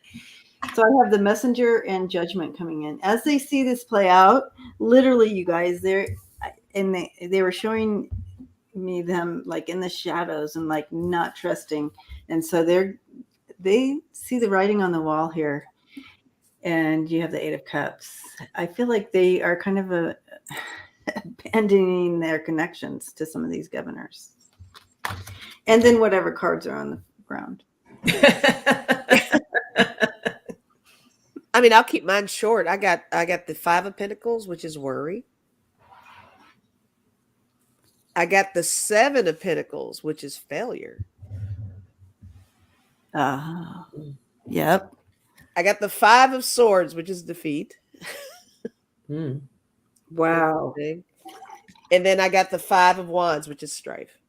So I have the Messenger and Judgment coming in. As they see this play out, literally, you guys, they were showing me them like in the shadows and like not trusting, and so they see the writing on the wall here. And you have the Eight of Cups. I feel like they are kind of abandoning their connections to some of these governors. And then whatever cards are on the ground. I mean, I'll keep mine short. I got the Five of Pentacles, which is worry. I got the Seven of Pentacles, which is failure. Yep. I got the Five of Swords, which is defeat. Mm. Wow. And then I got the Five of Wands, which is strife.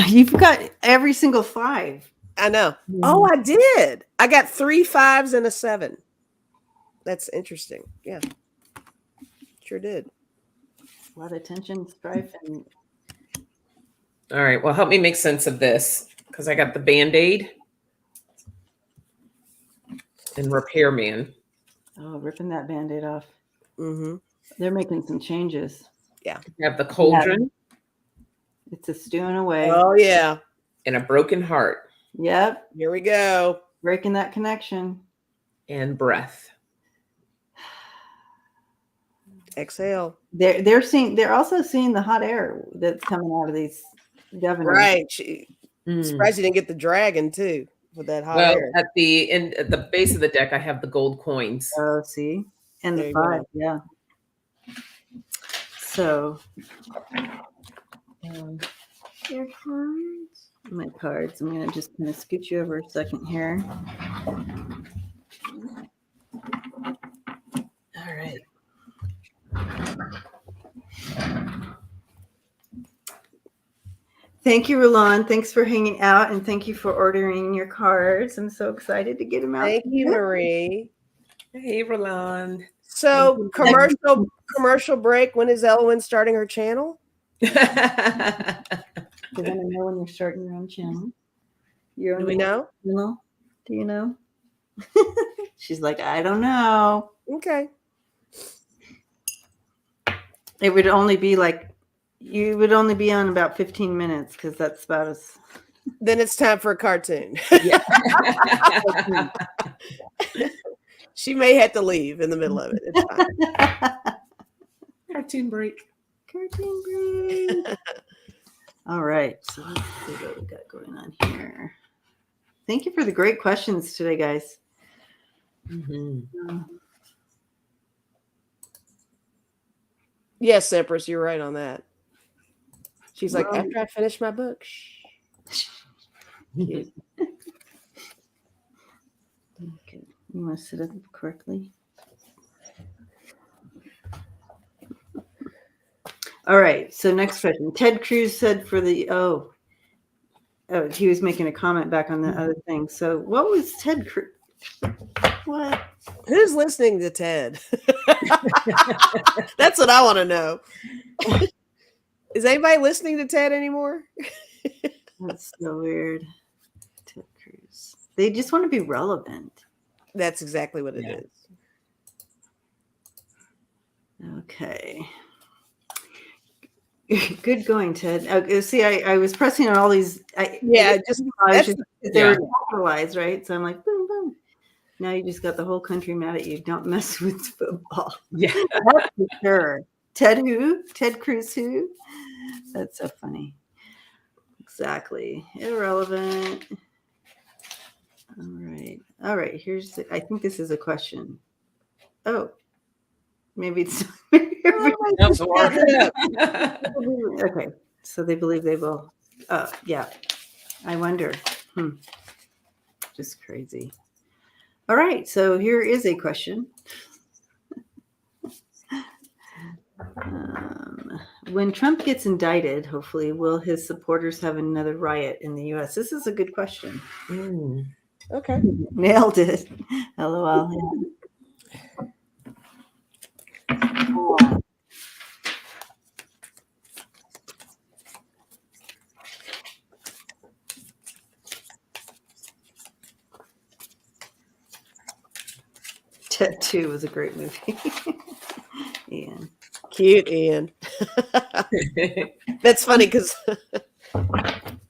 You've got every single five. I know. Oh, I did. I got 3 5s and a 7. That's interesting. Yeah. Sure did. A lot of tension, strife, and All right. Well, help me make sense of this because I got the Band-Aid and Repairman. ripping that Band-Aid off. Mm-hmm. They're making some changes. I have the Cauldron It's a stewing away. Oh, yeah. and a Broken Heart Yep. Here we go. Breaking that connection. and Breath. Exhale. They're also seeing the hot air that's coming out of these governors. Right. Mm. Surprised you didn't get the dragon, too, with that hot Well, air. at the base of the deck, I have the gold coins. Oh, see? And There the you go. 5, yeah. So Your cards. my cards. I'm gonna just kind of scoot you over a second here. All right. Thank you, Roland. Thanks for hanging out, and thank you for ordering your cards. I'm so excited to get them out. Thank you, Marie. Hey, Roland. So, commercial break. When is Elwyn starting her channel? You're gonna know when you're starting your own channel. Your Do own we know? channel. Do you know? She's like, I don't know. Okay. It would only be like, you would only be on about 15 minutes because that's about as. Then it's time for a cartoon. She may have to leave in the middle of it. It's fine. Cartoon break. Cartoon break. All right. So let's see what we got going on here. Thank you for the great questions today, guys. Mm-hmm. Yes, Empress, you're right on that. She's like, Well, after I finish my book. Shh. Cute. Okay. You want to sit up correctly? All right. So next question. Ted Cruz said for the he was making a comment back on the other thing. So what was Ted Cruz? What? Who's listening to Ted? That's what I want to know. Is anybody listening to Ted anymore? That's so weird. Ted Cruz. They just want to be relevant. That's exactly what it Yeah. is. Okay. Good going, Ted. See, I was pressing on all these. They were capitalized, right? So I'm like, boom, boom. Now you just got the whole country mad at you. Don't mess with football. Yeah. That's for sure. Ted who? Ted Cruz who? That's so funny. Exactly. Irrelevant. All right. All right. I think this is a question. Oh, maybe it's. Okay. So they believe they will. Oh, yeah. I wonder. Just crazy. All right. So here is a question. When Trump gets indicted, hopefully, will his supporters have another riot in the U.S.? This is a good question. Okay. Nailed it. LOL. Ted 2 was a great movie. Ian. Cute, Ian. That's funny because I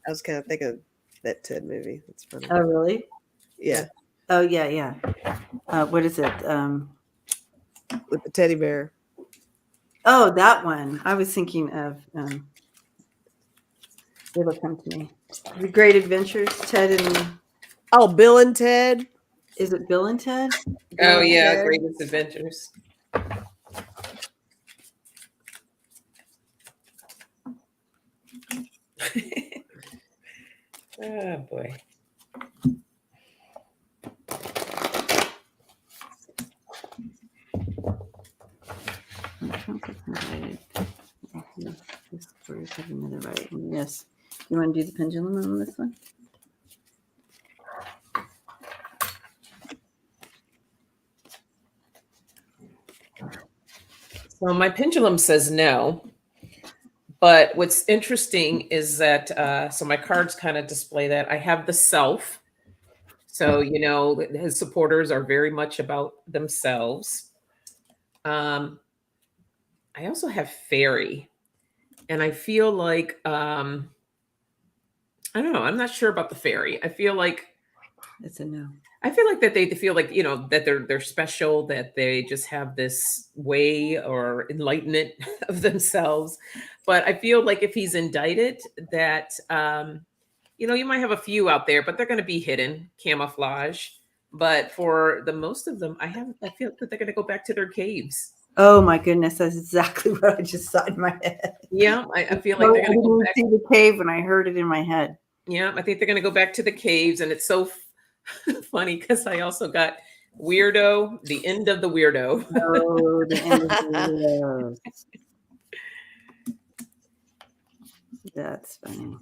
was kind of thinking of that Ted movie. That's funny. Oh, really? Yeah. Oh, yeah. What is it? With the teddy bear. Oh, that one. I was thinking of. It'll come to me. The Great Adventures, Ted and. Oh, Bill and Ted. Is it Bill and Ted? Oh, yeah. Ted. Greatest Adventures. Oh, boy. Yes. You want to do the pendulum on this one? So my pendulum says no. But what's interesting is that, so my cards kind of display that. I have the self. So, his supporters are very much about themselves. I also have fairy. And I feel like, I don't know. I'm not sure about the fairy. I feel like It's a no. I feel like that they feel like, that they're special, that they just have this way or enlightenment of themselves. But I feel like if he's indicted, that, you might have a few out there, but they're going to be hidden, camouflage. But for the most of them, I feel that they're going to go back to their caves. Oh my goodness, that's exactly what I just saw in my head. Yeah, I feel like they're going to go back. See the cave when I heard it in my head. Yeah, I think they're going to go back to the caves, and it's so funny because I also got weirdo, the end of the weirdo. Oh, the end of the That's funny.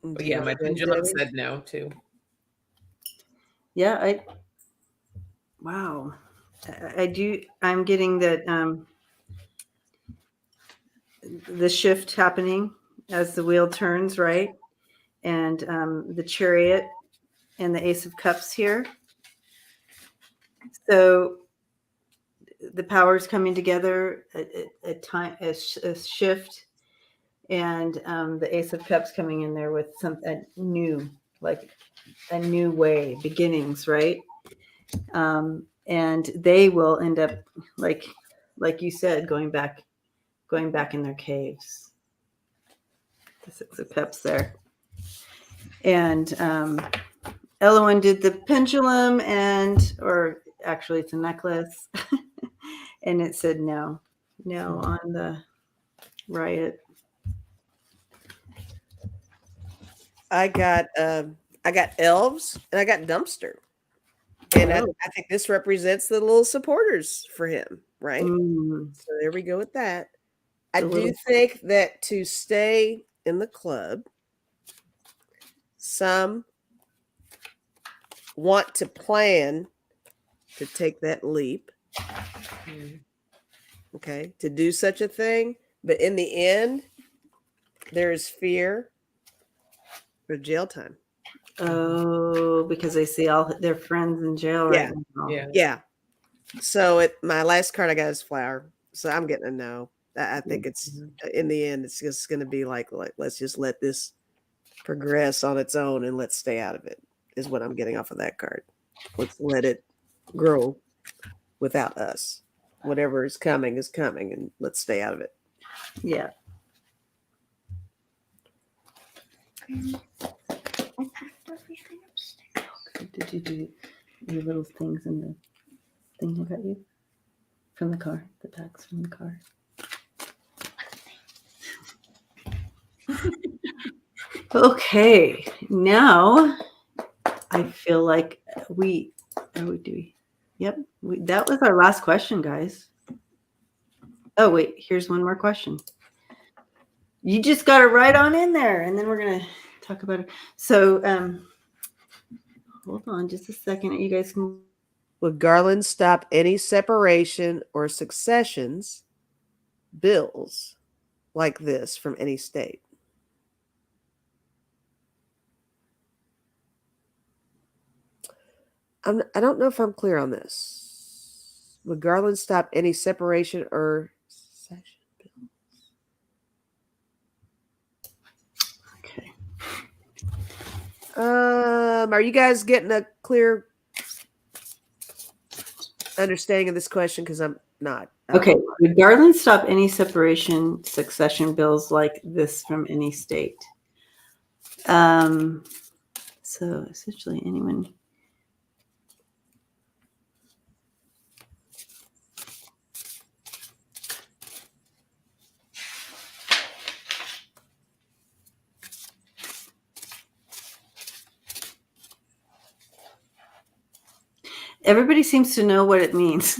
But yeah, my pendulum said no too. Yeah, wow. I do. I'm getting that the shift happening as the wheel turns, right? And the Chariot and the Ace of Cups here. So the powers coming together, a shift, and the Ace of Cups coming in there with a new way, beginnings, right? And they will end up like you said, going back in their caves. The Six of Cups there. And Elowen did the pendulum, or actually it's a necklace, and it said no on the riot. I got elves and I got dumpster. And I think this represents the little supporters for him, right? So there we go with that. I do think that to stay in the club, some want to plan to take that leap. Okay, to do such a thing, but in the end, there is fear or jail time. Oh, because they see all their friends in jail right now. Yeah. Yeah. So my last card I got is flower. So I'm getting a no. I think it's in the end, it's just going to be like, let's just let this progress on its own and let's stay out of it, is what I'm getting off of that card. Let's let it grow without us. Whatever is coming, and let's stay out of it. Yeah. I packed everything upstairs. Did you do your little things in the thing I got you from the car? The bags from the car. Okay, now I feel like Yep, that was our last question, guys. Oh wait, here's one more question. You just got it right on in there, and then we're gonna talk about it. So, hold on just a second. You guys can. Would Garland stop any separation or successions bills like this from any state? I don't know if I'm clear on this. Would Garland stop any separation or succession bills? Okay. Are you guys getting a clear understanding of this question? Because I'm not. Okay. Would Garland stop any separation succession bills like this from any state? So essentially anyone. Everybody seems to know what it means.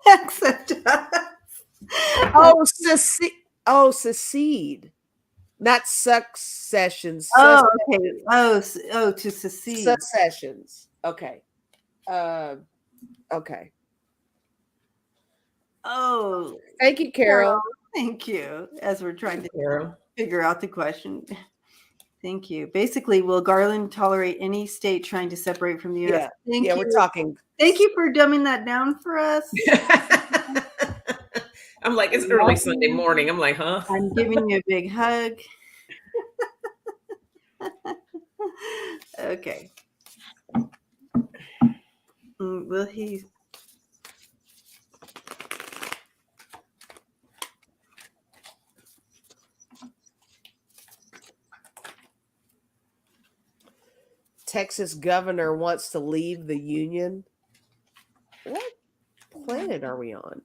Except us. Secede. Not successions. Oh, okay. To secede. Successions. Okay. Okay. Oh, Thank you, Carol. thank you. As we're trying to Carol. figure out the question. Thank you. Basically, will Garland tolerate any state trying to separate from the U.S.? Thank you. We're talking. Thank you for dumbing that down for us. I'm like, it's early Sunday morning. I'm like, huh? I'm giving you a big hug. Okay. Will he? Texas governor wants to leave the union. What planet are we on?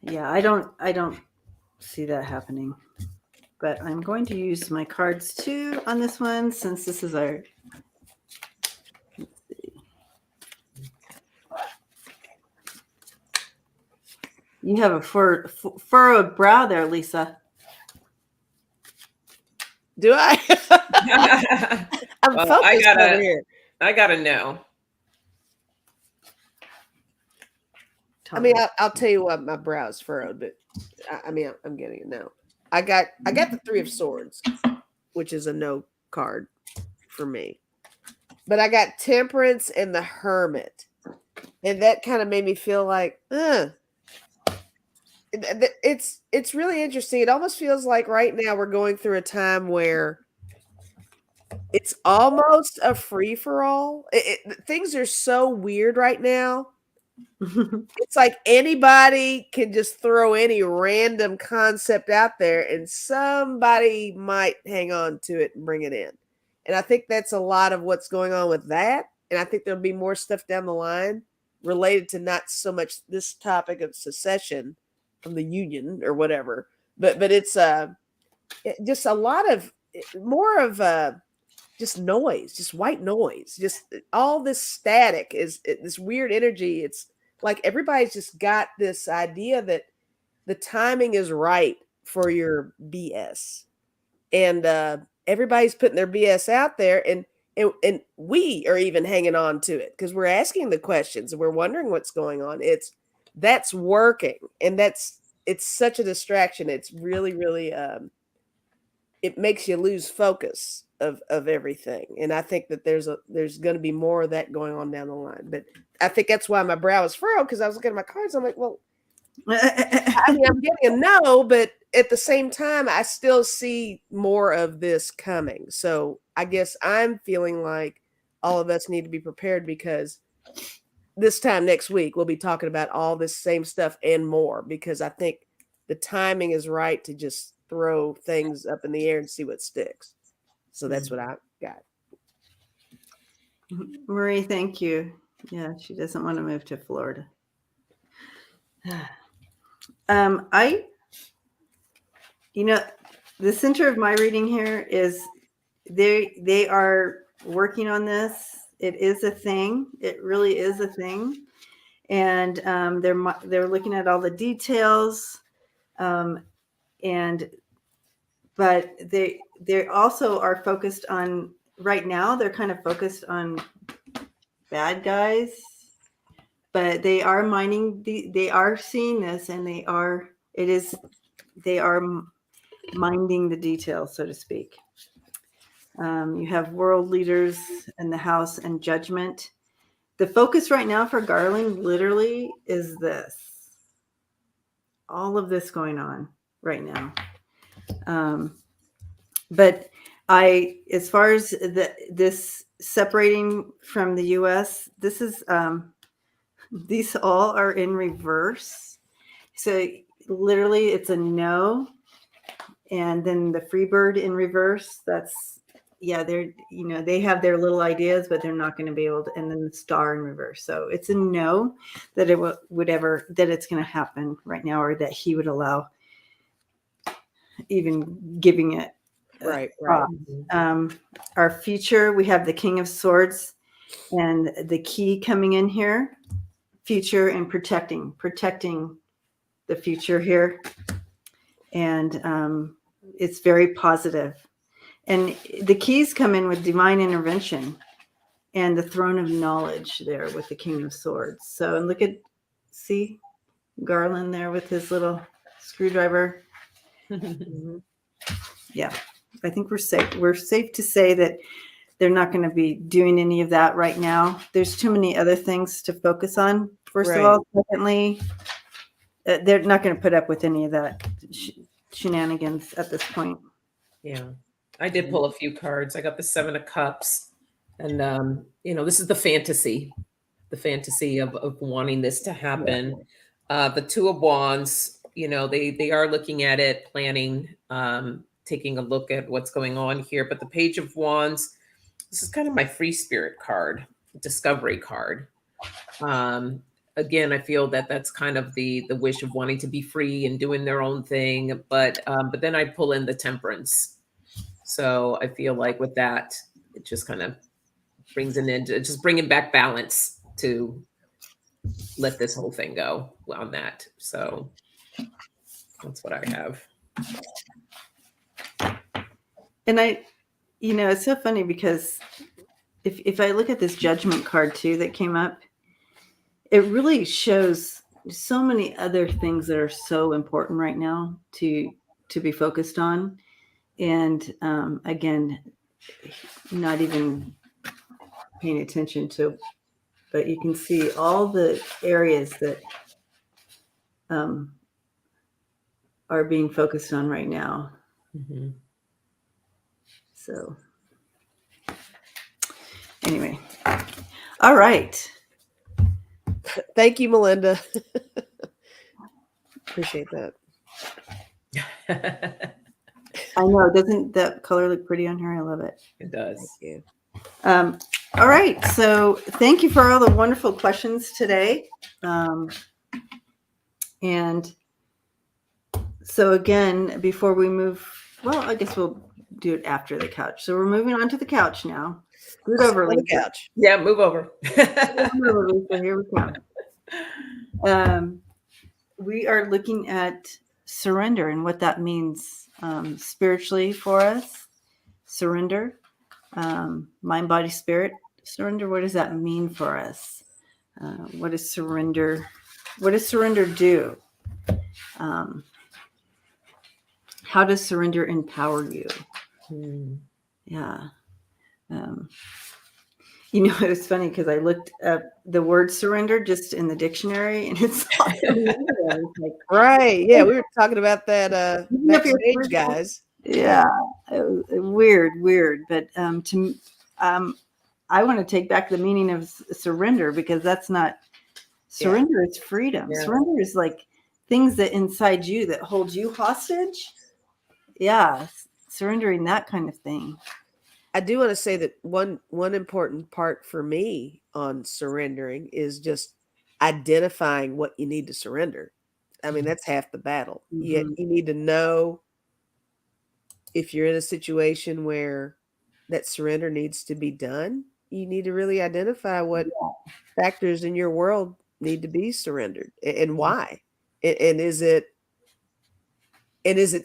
Yeah, I don't see that happening. But I'm going to use my cards too on this one since this is our. Let's see. You have a furrowed brow there, Lisa. Do I? I'm Well, focused over here. I gotta know. I mean, I'll tell you what, my brow's furrowed, but I mean, I'm getting it now. I got the Three of Swords, which is a no card for me. But I got Temperance and the Hermit. And that kind of made me feel like, it's really interesting. It almost feels like right now we're going through a time where it's almost a free-for-all. Things are so weird right now. It's like anybody can just throw any random concept out there and somebody might hang on to it and bring it in. And I think that's a lot of what's going on with that. and I think there'll be more stuff down the line related to not so much this topic of secession from the Union or whatever, but it's just a lot of more of just noise, just white noise, just all this static is this weird energy. It's like everybody's just got this idea that the timing is right for your BS, and everybody's putting their BS out there, and we are even hanging on to it because we're asking the questions and we're wondering what's going on. That's working, and it's such a distraction. It's really, really it makes you lose focus of everything. And I think that there's going to be more of that going on down the line. But I think that's why my brow is furrowed, because I was looking at my cards. I'm like, well, I mean, I'm getting a no, but at the same time, I still see more of this coming. So I guess I'm feeling like all of us need to be prepared, because this time next week, we'll be talking about all this same stuff and more, because I think the timing is right to just throw things up in the air and see what sticks. So that's what I got. Marie, thank you. Yeah, she doesn't want to move to Florida. The center of my reading here is they are working on this. It is a thing. It really is a thing. And they're looking at all the details. But they also are focused on, right now, they're kind of focused on bad guys, but they are they are seeing this, and they are minding the details, so to speak. You have world leaders in the house and judgment. The focus right now for Garland literally is this, all of this going on right now. But as far as this separating from the U.S., this is, these all are in reverse. So literally it's a no. And then the free bird in reverse, that's, yeah, they have their little ideas, but they're not going to be able to, and then the star in reverse. So it's a no that it that it's going to happen right now, or that he would allow even giving it. Right. Our future, we have the King of Swords and the key coming in here. Future and protecting the future here. And it's very positive. And the keys come in with divine intervention and the throne of knowledge there with the King of Swords. So, and see Garland there with his little screwdriver. Yeah, I think we're safe. We're safe to say that they're not going to be doing any of that right now. There's too many other things to focus on. First of all, secondly, they're not going to put up with any of that shenanigans at this point. Yeah, I did pull a few cards. I got the 7 of Cups, and this is the fantasy of wanting this to happen. The 2 of Wands, they are looking at it, planning, taking a look at what's going on here. But the Page of Wands, this is kind of my free spirit card, discovery card. Again, I feel that that's kind of the wish of wanting to be free and doing their own thing. But then I pull in the Temperance. So I feel like with that, it just kind of brings it into just bringing back balance to let this whole thing go on that. So that's what I have. And it's so funny because if I look at this Judgment card too that came up, it really shows so many other things that are so important right now to be focused on. And again, not even paying attention to, but you can see all the areas that are being focused on right now. Mm-hmm. So anyway, all right. Thank you, Melinda. Appreciate that. I know. Doesn't that color look pretty on her? I love it. It does. Thank you. All right. So thank you for all the wonderful questions today. And so again, before we move, well, I guess we'll do it after the couch. So we're moving on to the couch now. Scoot over, On the Lisa. couch. Yeah, move over. Scoot over, Lisa. Here we go. We are looking at surrender and what that means spiritually for us. Surrender, mind, body, spirit. Surrender. What does that mean for us? What is surrender? What does surrender do? How does surrender empower you? Yeah. You know, it was funny because I looked up the word surrender just in the dictionary, and it's like, Right. Yeah, we were talking about that Even if you're backstage, guys. yeah, weird. But I want to take back the meaning of surrender, because that's not surrender. Is freedom. Yeah. Surrender is like things that inside you that hold you hostage. Yeah, surrendering that kind of thing. I do want to say that one important part for me on surrendering is just identifying what you need to surrender. I mean, that's half the battle. You need to know if you're in a situation where that surrender needs to be done. You need to really identify what factors in your world need to be surrendered and why. And is it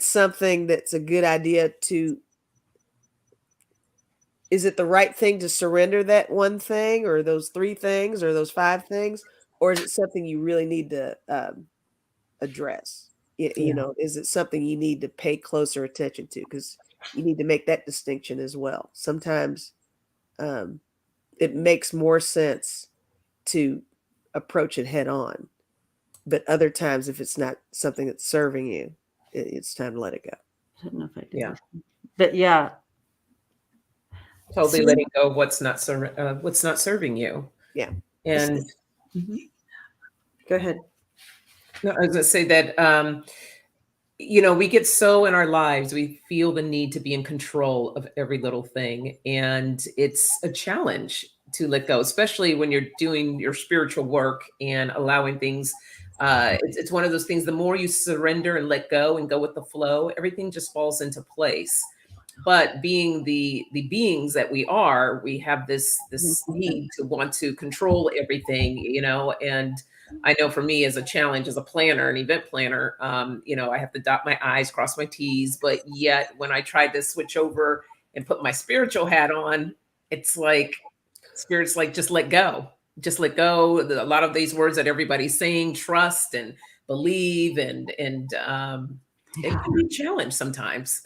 something that's a good idea to? Is it the right thing to surrender that one thing or those 3 things or those 5 things? Or is it something you really need to address? You know, is it something you need to pay closer attention to? Because you need to make that distinction as well. Sometimes it makes more sense to approach it head on. But other times, if it's not something that's serving you, it's time to let it go. I don't know if I did. Yeah. But yeah. Totally letting go of what's not serving you. Yeah. And Go ahead. no, I was going to say that, you know, we get so in our lives, we feel the need to be in control of every little thing. And it's a challenge to let go, especially when you're doing your spiritual work and allowing things. It's one of those things, the more you surrender and let go and go with the flow, everything just falls into place. But being the beings that we are, we have this need to want to control everything, you know. And I know for me as a challenge, as a planner, an event planner, you know, I have to dot my I's, cross my T's. But yet when I tried to switch over and put my spiritual hat on, it's like spirit's like, just let go. Just let go. A lot of these words that everybody's saying, trust and believe, and it can be a challenge sometimes.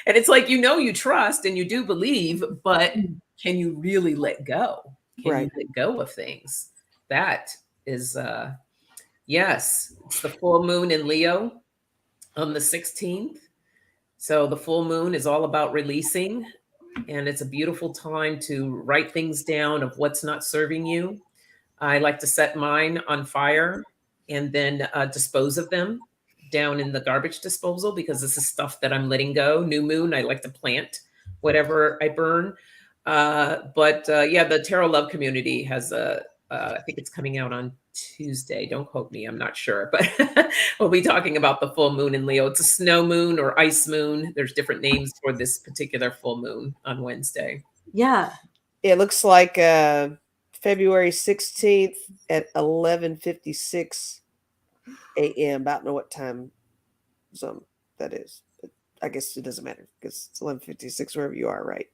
And it's like, you know, you trust and you do believe, but can you really let go? Can you let go of things? That is, yes, it's the full moon in Leo on the 16th. So the full moon is all about releasing, and it's a beautiful time to write things down of what's not serving you. I like to set mine on fire and then dispose of them down in the garbage disposal, because this is stuff that I'm letting go. New moon, I like to plant whatever I burn. But yeah, the Tarot Love Community has I think it's coming out on Tuesday. Don't quote me, I'm not sure. But we'll be talking about the full moon in Leo. It's a snow moon or ice moon. There's different names for this particular full moon on Wednesday. Yeah. It looks like February 16th at 11:56 a.m. About know what time zone that is. But I guess it doesn't matter because it's 11:56 wherever you are, right?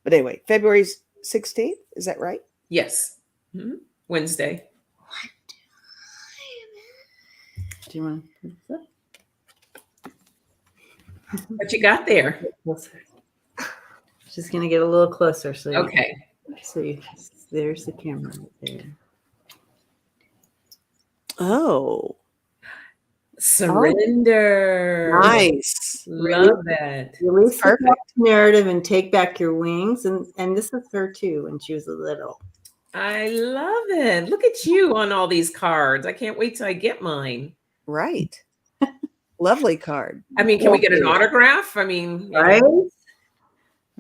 But anyway, February 16th, is that right? Yes. Wednesday. Do you want to? What you got there? Just gonna get a little closer. So Okay. There's the camera right there. Oh, Surrender. nice. Love that. Release the Perfect. narrative and take back your wings. And this is her too when she was a little. I love it. Look at you on all these cards. I can't wait till I get mine. Right. Lovely card. I mean, can we get an autograph? I mean, Right?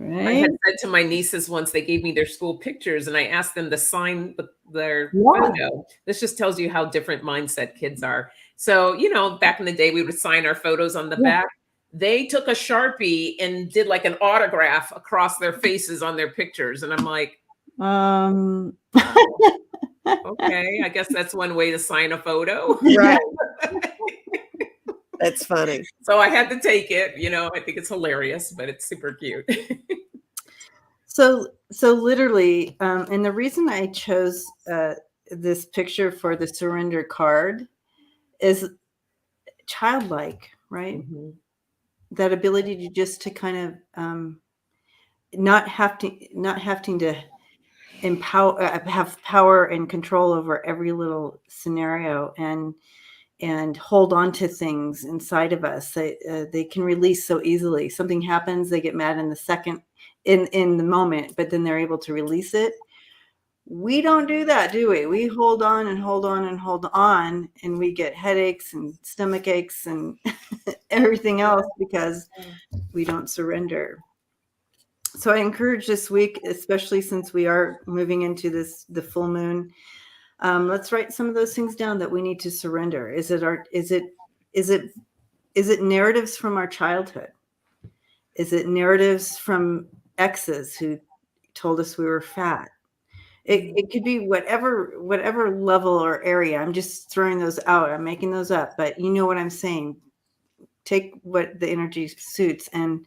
I Right? had said to my nieces once, they gave me their school pictures and I asked them to sign their Yeah. photo. This just tells you how different mindset kids are. So, back in the day, we would sign our photos on the back. They took a Sharpie and did like an autograph across their faces on their pictures. And I'm like, okay, I guess that's one way to sign a photo. Right. That's funny. So I had to take it. I think it's hilarious, but it's super cute. So literally, and the reason I chose this picture for the surrender card is childlike, right? Mhm. That ability to just to kind of not having to empower, have power and control over every little scenario, and hold on to things inside of us. They can release so easily. Something happens, they get mad in the second, in the moment, but then they're able to release it. We don't do that, do we? We hold on and hold on and hold on, and we get headaches and stomach aches and everything else because we don't surrender. So I encourage this week, especially since we are moving into the full moon, let's write some of those things down that we need to surrender. Is it narratives from our childhood? Is it narratives from exes who told us we were fat? It could be whatever level or area. I'm just throwing those out. I'm making those up, but you know what I'm saying. Take what the energy suits. And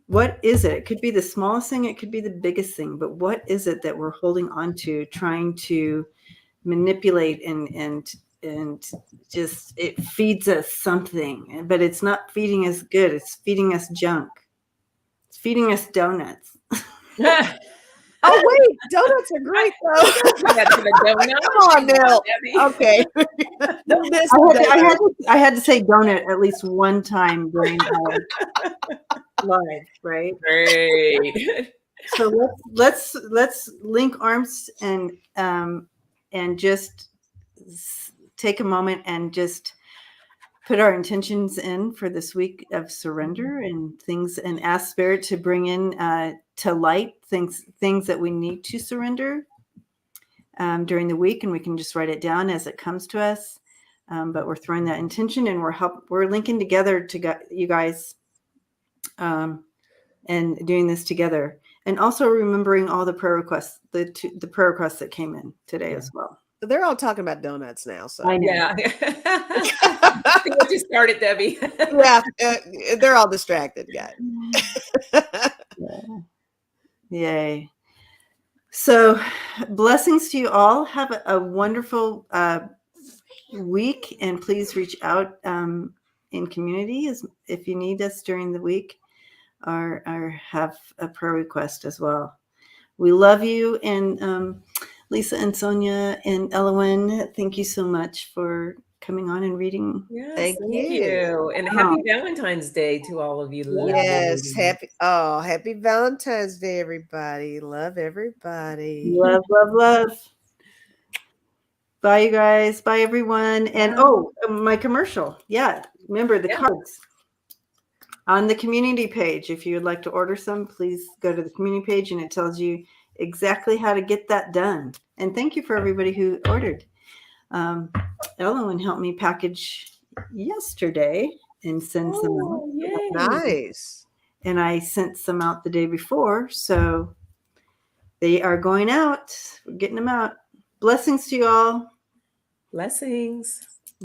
what is it? It could be the smallest thing. It could be the biggest thing. But what is it that we're holding on to, trying to manipulate and just, it feeds us something, but it's not feeding us good. It's feeding us junk. It's feeding us donuts. Oh wait, donuts are great though. That's the donut. Come on now. Debbie. Okay. Don't miss I had to say donut at least one time during live, right? Great. So let's link arms and just take a moment and just put our intentions in for this week of surrender and things, and ask Spirit to bring in to light things that we need to surrender during the week, and we can just write it down as it comes to us. But we're throwing that intention, and we're linking together to you guys, and doing this together, and also remembering all the prayer requests, the prayer requests that came in today as well. They're all talking about donuts now. So I know. Yeah. I think what you started, Debbie. yeah, they're all distracted, guys. Yay. So blessings to you all. Have a wonderful week, and please reach out in community if you need us during the week, or have a prayer request as well. We love you. And Lisa and Sonja and Elowen, thank you so much for coming on and reading. Yes, Thank thank you. you. And happy Valentine's Day to all of you. Yes, happy Valentine's Day, everybody. Love everybody. Love, love, love. Bye, you guys. Bye, everyone. And my commercial. Yeah, remember the cards on the community page. If you would like to order some, please go to the community page, and it tells you exactly how to get that done. And thank you for everybody who ordered. Ellen helped me package yesterday and send some out. Yay. Nice. And I sent some out the day before. So they are going out. We're getting them out. Blessings to you all. Blessings.